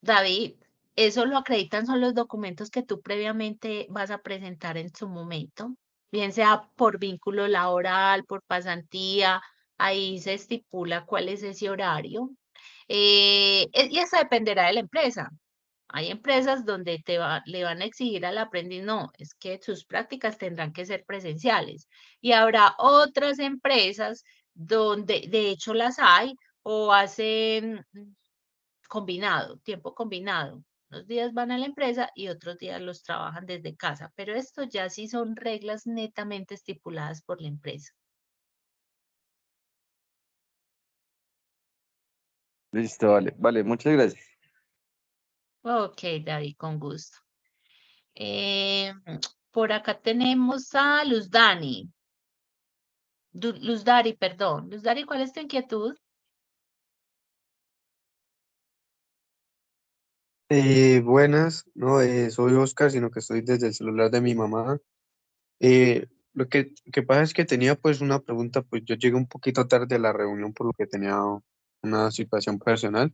David, eso lo acreditan son los documentos que tú previamente vas a presentar en su momento, bien sea por vínculo laboral, por pasantía, ahí se estipula cuál es ese horario. Y eso dependerá de la empresa. Hay empresas donde le van a exigir al aprendiz, no, es que sus prácticas tendrán que ser presenciales. Y habrá otras empresas donde, de hecho las hay, o hacen combinado, tiempo combinado. Unos días van a la empresa y otros días los trabajan desde casa, pero esto ya sí son reglas netamente estipuladas por la empresa. listo, vale, vale, muchas gracias. Ok, David, con gusto. Por acá tenemos a Luz Dani. Luz Dari, perdón. Luz Dari, ¿cuál es tu inquietud? Buenas, no, soy Oscar, sino que estoy desde el celular de mi mamá. Lo que pasa es que tenía pues una pregunta, pues yo llegué un poquito tarde a la reunión por lo que tenía una situación personal,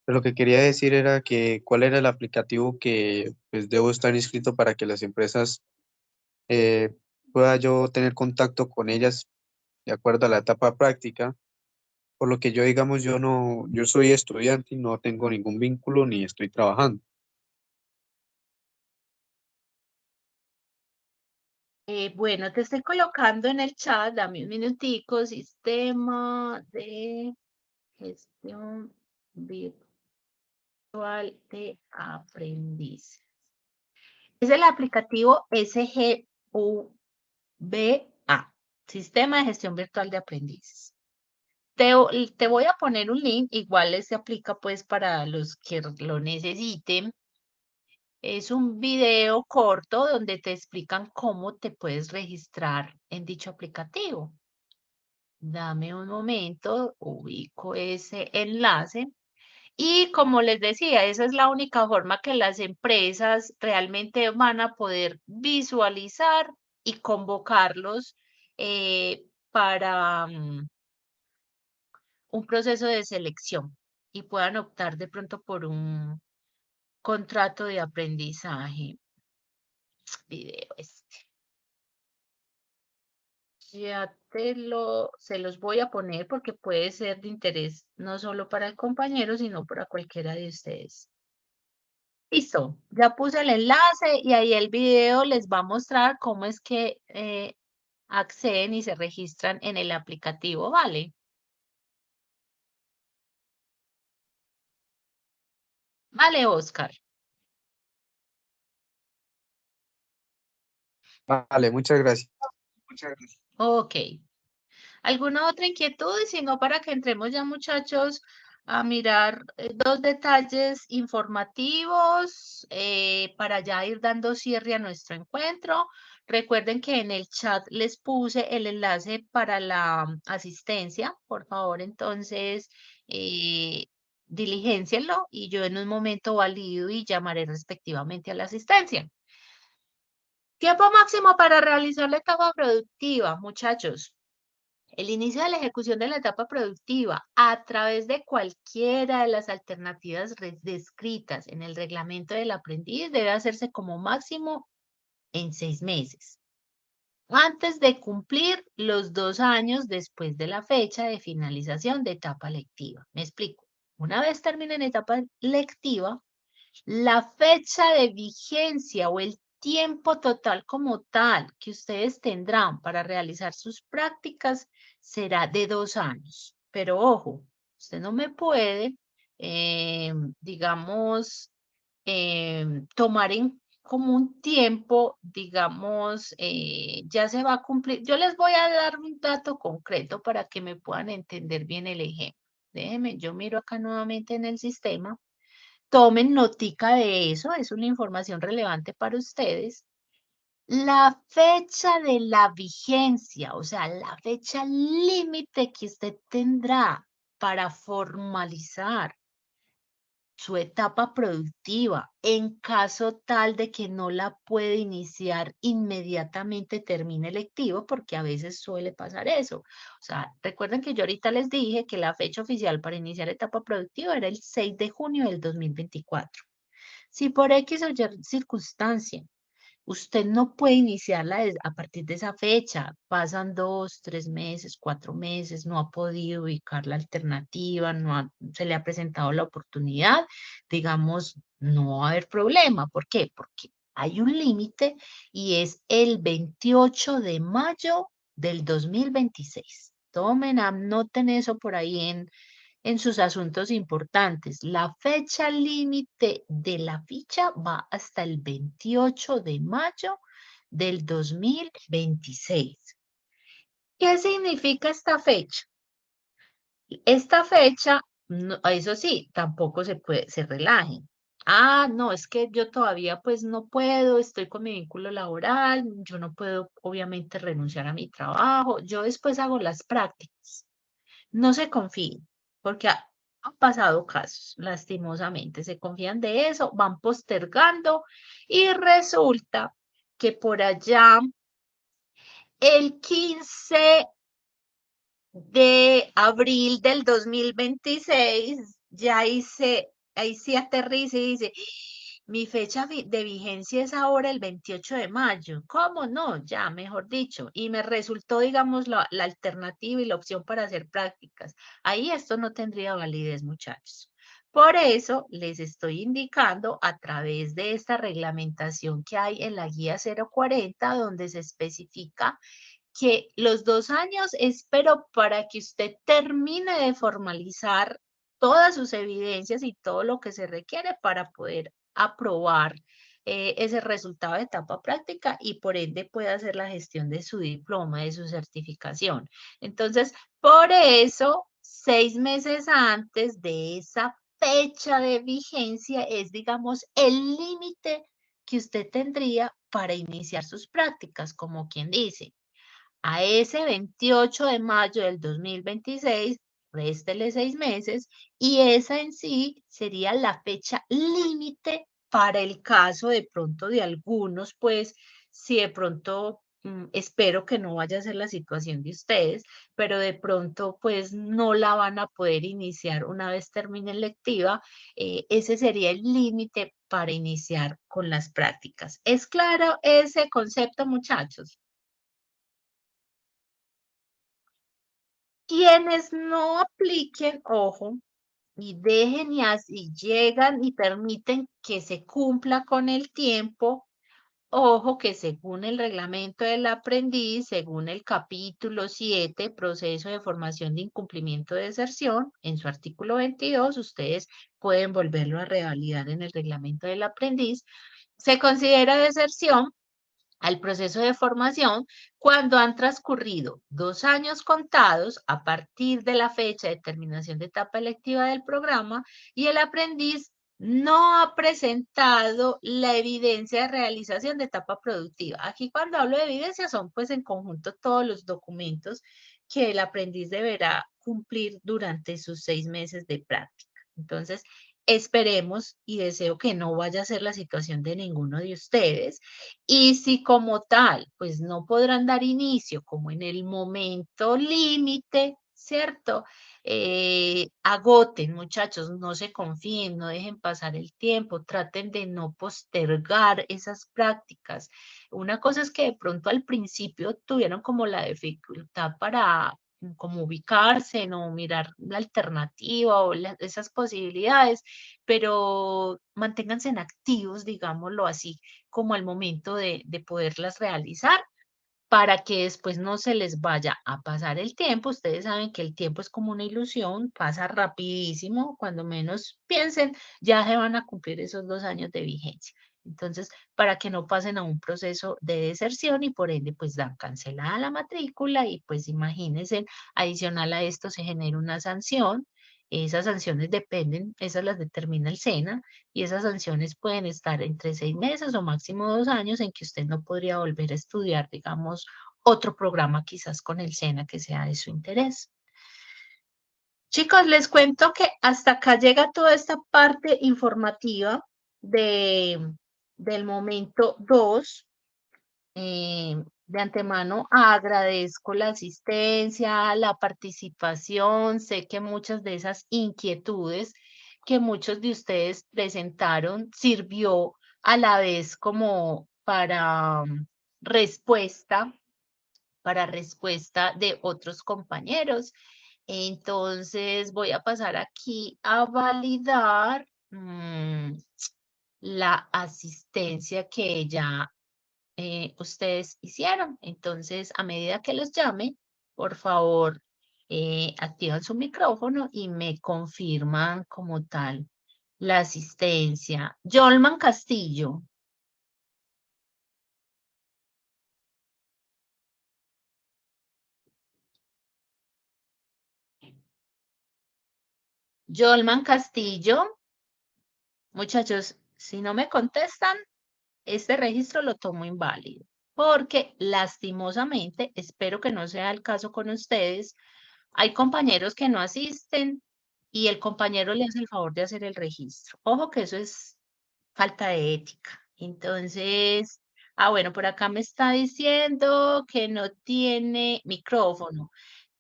pero lo que quería decir era que cuál era el aplicativo que pues debo estar inscrito para que las empresas pueda yo tener contacto con ellas de acuerdo a la etapa práctica, por lo que yo digamos yo no, yo soy estudiante y no tengo ningún vínculo ni estoy trabajando. Bueno, te estoy colocando en el chat, dame un minutico, sistema de gestión virtual de aprendiz. Es el aplicativo SGUBA, Sistema de Gestión Virtual de Aprendices. Te voy a poner un link, igual se aplica pues para los que lo necesiten. Es un video corto donde te explican cómo te puedes registrar en dicho aplicativo. Dame un momento, ubico ese enlace. Y como les decía, esa es la única forma que las empresas realmente van a poder visualizar y convocarlos para un proceso de selección y puedan optar de pronto por un contrato de aprendizaje. Video este. Ya se los voy a poner porque puede ser de interés no solo para el compañero, sino para cualquiera de ustedes. Listo, ya puse el enlace y ahí el video les va a mostrar cómo es que acceden y se registran en el aplicativo, ¿vale? Vale, Oscar. Vale, muchas gracias. Ok. ¿Alguna otra inquietud? Si no, para que entremos ya, muchachos, a mirar dos detalles informativos para ya ir dando cierre a nuestro encuentro. Recuerden que en el chat les puse el enlace para la asistencia. Por favor, entonces, diligéncienlo y yo en un momento valido y llamaré respectivamente a la asistencia. Tiempo máximo para realizar la etapa productiva, muchachos. El inicio de la ejecución de la etapa productiva a través de cualquiera de las alternativas descritas en el reglamento del aprendiz debe hacerse como máximo en 6 meses, antes de cumplir los 2 años después de la fecha de finalización de etapa lectiva. Me explico. Una vez terminen etapa lectiva, la fecha de vigencia o el tiempo total como tal que ustedes tendrán para realizar sus prácticas será de 2 años. Pero ojo, usted no me puede, digamos, tomar en como un tiempo, digamos, ya se va a cumplir. Yo les voy a dar un dato concreto para que me puedan entender bien el ejemplo. Déjenme, yo miro acá nuevamente en el sistema. Tomen notica de eso, es una información relevante para ustedes. La fecha de la vigencia, o sea, la fecha límite que usted tendrá para formalizar su etapa productiva en caso tal de que no la puede iniciar inmediatamente termine el lectivo, porque a veces suele pasar eso. O sea, recuerden que yo ahorita les dije que la fecha oficial para iniciar etapa productiva era el 6 de junio del 2024. Si por X o Y circunstancia usted no puede iniciarla a partir de esa fecha. Pasan 2, 3 meses, 4 meses, no ha podido ubicar la alternativa, se le ha presentado la oportunidad, digamos, no va a haber problema. ¿Por qué? Porque hay un límite y es el 28 de mayo del 2026. Tomen, anoten eso por ahí en sus asuntos importantes. La fecha límite de la ficha va hasta el 28 de mayo del 2026. ¿Qué significa esta fecha? Esta fecha, eso sí, tampoco se relajen. Ah, no, es que yo todavía pues no puedo, estoy con mi vínculo laboral, yo no puedo obviamente renunciar a mi trabajo, yo después hago las prácticas. No se confíen, porque han pasado casos, lastimosamente, se confían de eso, van postergando y resulta que por allá el 15 de abril del 2026 ya ahí sí aterriza y dice, mi fecha de vigencia es ahora el 28 de mayo. ¿Cómo no? Ya, mejor dicho. Y me resultó, digamos, la alternativa y la opción para hacer prácticas. Ahí esto no tendría validez, muchachos. Por eso les estoy indicando a través de esta reglamentación que hay en la guía 040, donde se especifica que los 2 años espero para que usted termine de formalizar todas sus evidencias y todo lo que se requiere para poder aprobar ese resultado de etapa práctica y por ende pueda hacer la gestión de su diploma, de su certificación. Entonces, por eso, 6 meses antes de esa fecha de vigencia es, digamos, el límite que usted tendría para iniciar sus prácticas, como quien dice. A ese 28 de mayo del 2026, réstele 6 meses y esa en sí sería la fecha límite para el caso de pronto de algunos, pues si de pronto, espero que no vaya a ser la situación de ustedes, pero de pronto pues no la van a poder iniciar una vez termine lectiva, ese sería el límite para iniciar con las prácticas. ¿Es claro ese concepto, muchachos? Quienes no apliquen, ojo, y dejen y llegan y permiten que se cumpla con el tiempo, ojo que según el reglamento del aprendiz, según el capítulo 7, proceso de formación de incumplimiento de deserción, en su artículo 22, ustedes pueden volverlo a revalidar en el reglamento del aprendiz, se considera deserción al proceso de formación cuando han transcurrido 2 años contados a partir de la fecha de terminación de etapa electiva del programa y el aprendiz no ha presentado la evidencia de realización de etapa productiva. Aquí cuando hablo de evidencia son pues en conjunto todos los documentos que el aprendiz deberá cumplir durante sus 6 meses de práctica. Entonces, esperemos y deseo que no vaya a ser la situación de ninguno de ustedes. Y si como tal, pues no podrán dar inicio como en el momento límite, ¿cierto? Agoten, muchachos, no se confíen, no dejen pasar el tiempo, traten de no postergar esas prácticas. Una cosa es que de pronto al principio tuvieron como la dificultad para como ubicarse, no mirar la alternativa o esas posibilidades, pero manténganse en activos, digámoslo así, como al momento de poderlas realizar para que después no se les vaya a pasar el tiempo. Ustedes saben que el tiempo es como una ilusión, pasa rapidísimo, cuando menos piensen, ya se van a cumplir esos 2 años de vigencia. Entonces, para que no pasen a un proceso de deserción y por ende, pues dan cancelada la matrícula y pues imagínense, adicional a esto se genera una sanción. Esas sanciones dependen, esas las determina el SENA y esas sanciones pueden estar entre 6 meses o máximo 2 años en que usted no podría volver a estudiar, digamos, otro programa quizás con el SENA que sea de su interés. Chicos, les cuento que hasta acá llega toda esta parte informativa del momento 2. De antemano agradezco la asistencia, la participación. Sé que muchas de esas inquietudes que muchos de ustedes presentaron sirvió a la vez como para respuesta de otros compañeros. Entonces voy a pasar aquí a validar la asistencia que ya ustedes hicieron. Entonces, a medida que los llame, por favor, activan su micrófono y me confirman como tal la asistencia. Yolman Castillo. Yolman Castillo. Muchachos, si no me contestan, este registro lo tomo inválido, porque lastimosamente, espero que no sea el caso con ustedes, hay compañeros que no asisten y el compañero le hace el favor de hacer el registro. Ojo que eso es falta de ética. Entonces, bueno, por acá me está diciendo que no tiene micrófono.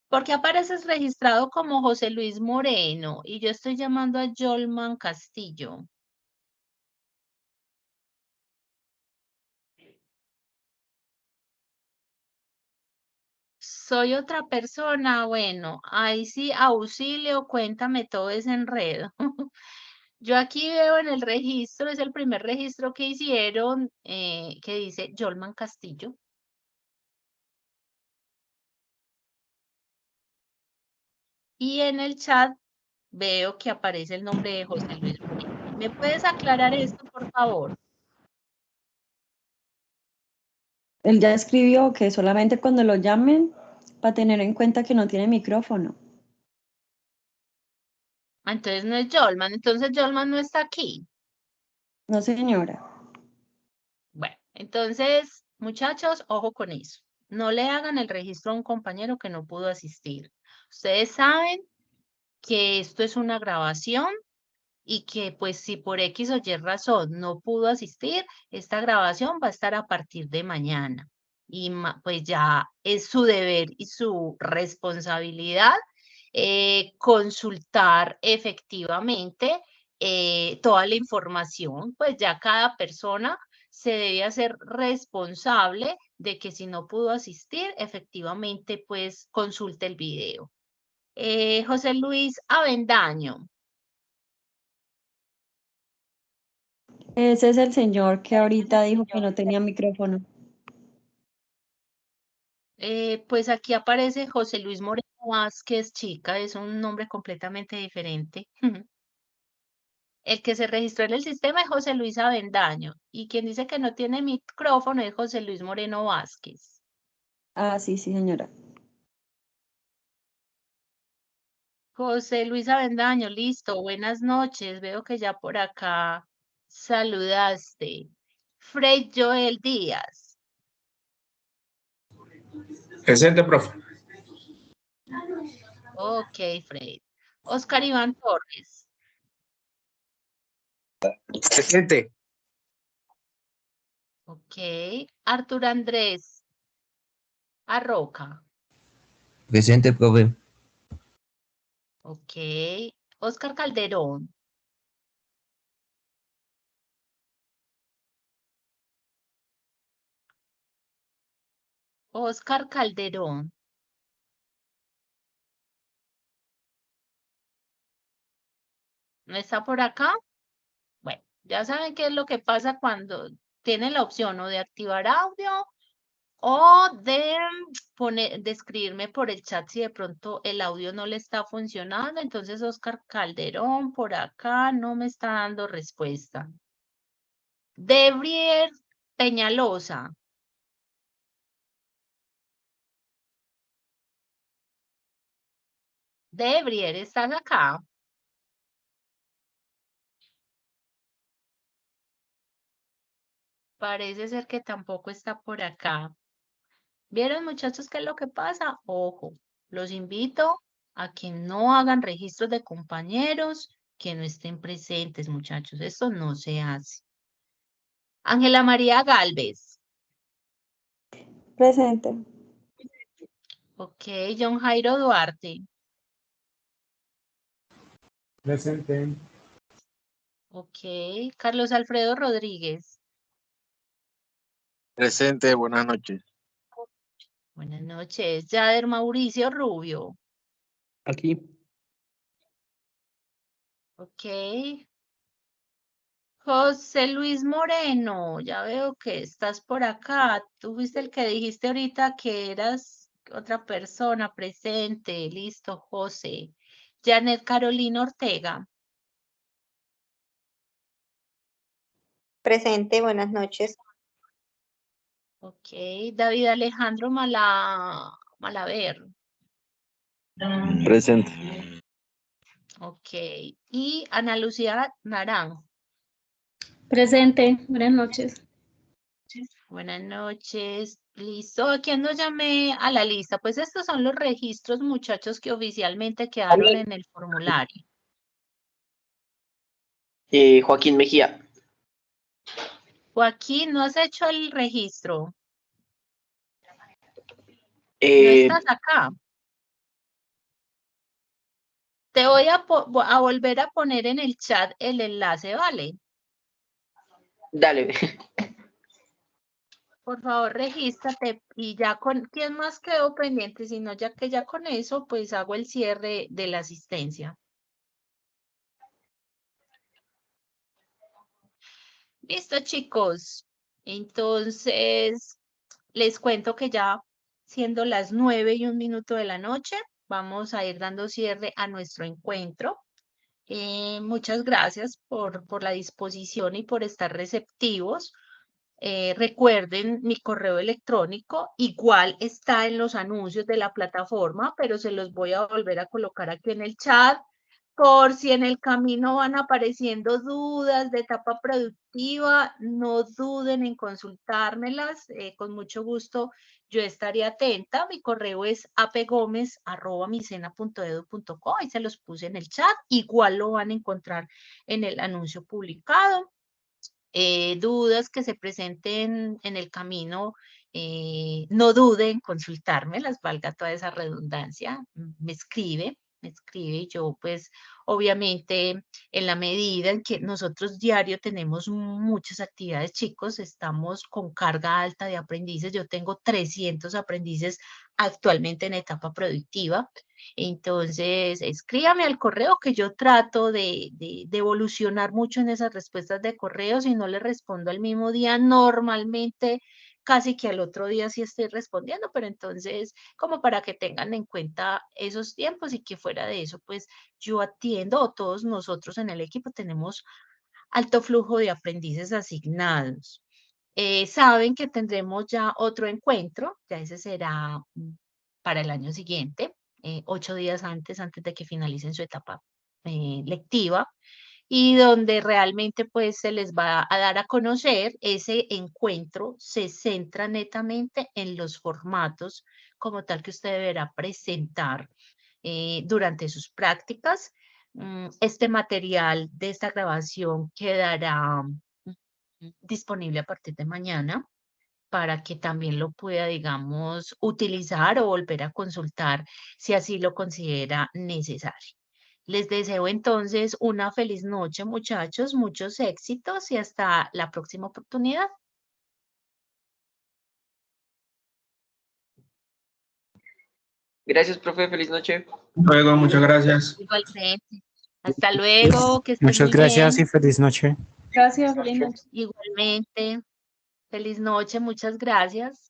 ¿Por qué apareces registrado como José Luis Moreno? Y yo estoy llamando a Yolman Castillo. Soy otra persona, bueno, ahí sí, auxilio, cuéntame todo ese enredo. Yo aquí veo en el registro, es el primer registro que hicieron, que dice Yolman Castillo. Y en el chat veo que aparece el nombre de José Luis Moreno. ¿Me puedes aclarar esto, por favor? Él ya escribió que solamente cuando lo llamen, para tener en cuenta que no tiene micrófono. Entonces no es Yolman, entonces Yolman no está aquí. No, señora. Bueno, entonces, muchachos, ojo con eso. No le hagan el registro a un compañero que no pudo asistir. Ustedes saben que esto es una grabación y que pues si por X o Y razón no pudo asistir, esta grabación va a estar a partir de mañana. Y pues ya es su deber y su responsabilidad consultar efectivamente toda la información, pues ya cada persona se debe hacer responsable de que si no pudo asistir, efectivamente pues consulte el video. José Luis Avendaño. Ese es el señor que ahorita dijo que no tenía micrófono. Pues aquí aparece José Luis Moreno Vázquez, chica, es un nombre completamente diferente. El que se registró en el sistema es José Luis Avendaño y quien dice que no tiene micrófono es José Luis Moreno Vázquez. Ah, sí, sí, señora. José Luis Avendaño, listo, buenas noches. Veo que ya por acá saludaste. Fred Joel Díaz. Presente, profe. Ok, Fred. Oscar Iván Torres. Presente. Ok. Artur Andrés Arroca. Presente, profe. Ok. Oscar Calderón. Oscar Calderón. ¿No está por acá? Bueno, ya saben qué es lo que pasa cuando tienen la opción o de activar audio o de escribirme por el chat si de pronto el audio no le está funcionando. Entonces, Oscar Calderón por acá no me está dando respuesta. Debrier Peñalosa. Debrier, ¿estás acá? Parece ser que tampoco está por acá. ¿Vieron, muchachos, qué es lo que pasa? Ojo, los invito a que no hagan registros de compañeros que no estén presentes, muchachos. Esto no se hace. Ángela María Galvez. Presente. Ok, John Jairo Duarte. Presente. Ok, Carlos Alfredo Rodríguez. Presente, buenas noches. Buenas noches. Yader Mauricio Rubio. Aquí. Ok. José Luis Moreno, ya veo que estás por acá. Tú fuiste el que dijiste ahorita que eras otra persona presente. Listo, José. Janet Carolina Ortega. Presente, buenas noches. Ok. David Alejandro Malaver. Presente. Ok. Y Ana Lucía Naranjo. Presente, buenas noches. Buenas noches. Listo, aquí no llamé a la lista. Pues estos son los registros, muchachos, que oficialmente quedaron en el formulario. Joaquín Mejía. Joaquín, ¿no has hecho el registro? No Eh, estás acá. Te voy a volver a poner en el chat el enlace, ¿vale? Dale. Por favor, regístrate y ya con... ¿Quién más quedó pendiente? Si no, ya que ya con eso, pues hago el cierre de la asistencia. Listo, chicos. Entonces, les cuento que ya siendo las 9:01 de la noche, vamos a ir dando cierre a nuestro encuentro. Muchas gracias por la disposición y por estar receptivos. Recuerden mi correo electrónico, igual está en los anuncios de la plataforma, pero se los voy a volver a colocar aquí en el chat por si en el camino van apareciendo dudas de etapa productiva, no duden en consultármelas, con mucho gusto yo estaré atenta. Mi correo es apegomez@micena.edu.co, ahí se los puse en el chat, igual lo van a encontrar en el anuncio publicado. Dudas que se presenten en el camino, no duden en consultarme, las valga toda esa redundancia, me escribe y yo pues obviamente en la medida en que nosotros diario tenemos muchas actividades, chicos, estamos con carga alta de aprendices, yo tengo 300 aprendices actualmente en etapa productiva. Entonces, escríbame al correo que yo trato de evolucionar mucho en esas respuestas de correo. Si no le respondo al mismo día, normalmente casi que al otro día sí estoy respondiendo, pero entonces como para que tengan en cuenta esos tiempos y que fuera de eso, pues yo atiendo o todos nosotros en el equipo tenemos alto flujo de aprendices asignados. Saben que tendremos ya otro encuentro, ya ese será para el año siguiente, 8 días antes de que finalicen su etapa lectiva, y donde realmente pues se les va a dar a conocer. Ese encuentro se centra netamente en los formatos como tal que usted deberá presentar durante sus prácticas. Este material de esta grabación quedará disponible a partir de mañana para que también lo pueda, digamos, utilizar o volver a consultar si así lo considera necesario. Les deseo entonces una feliz noche, muchachos, muchos éxitos y hasta la próxima oportunidad. Gracias, profe. Feliz noche. Luego, muchas gracias. Igualmente. Hasta luego, que estés Muchas muy gracias bien. y feliz noche. Gracias, feliz noche. Igualmente. Feliz noche, muchas gracias.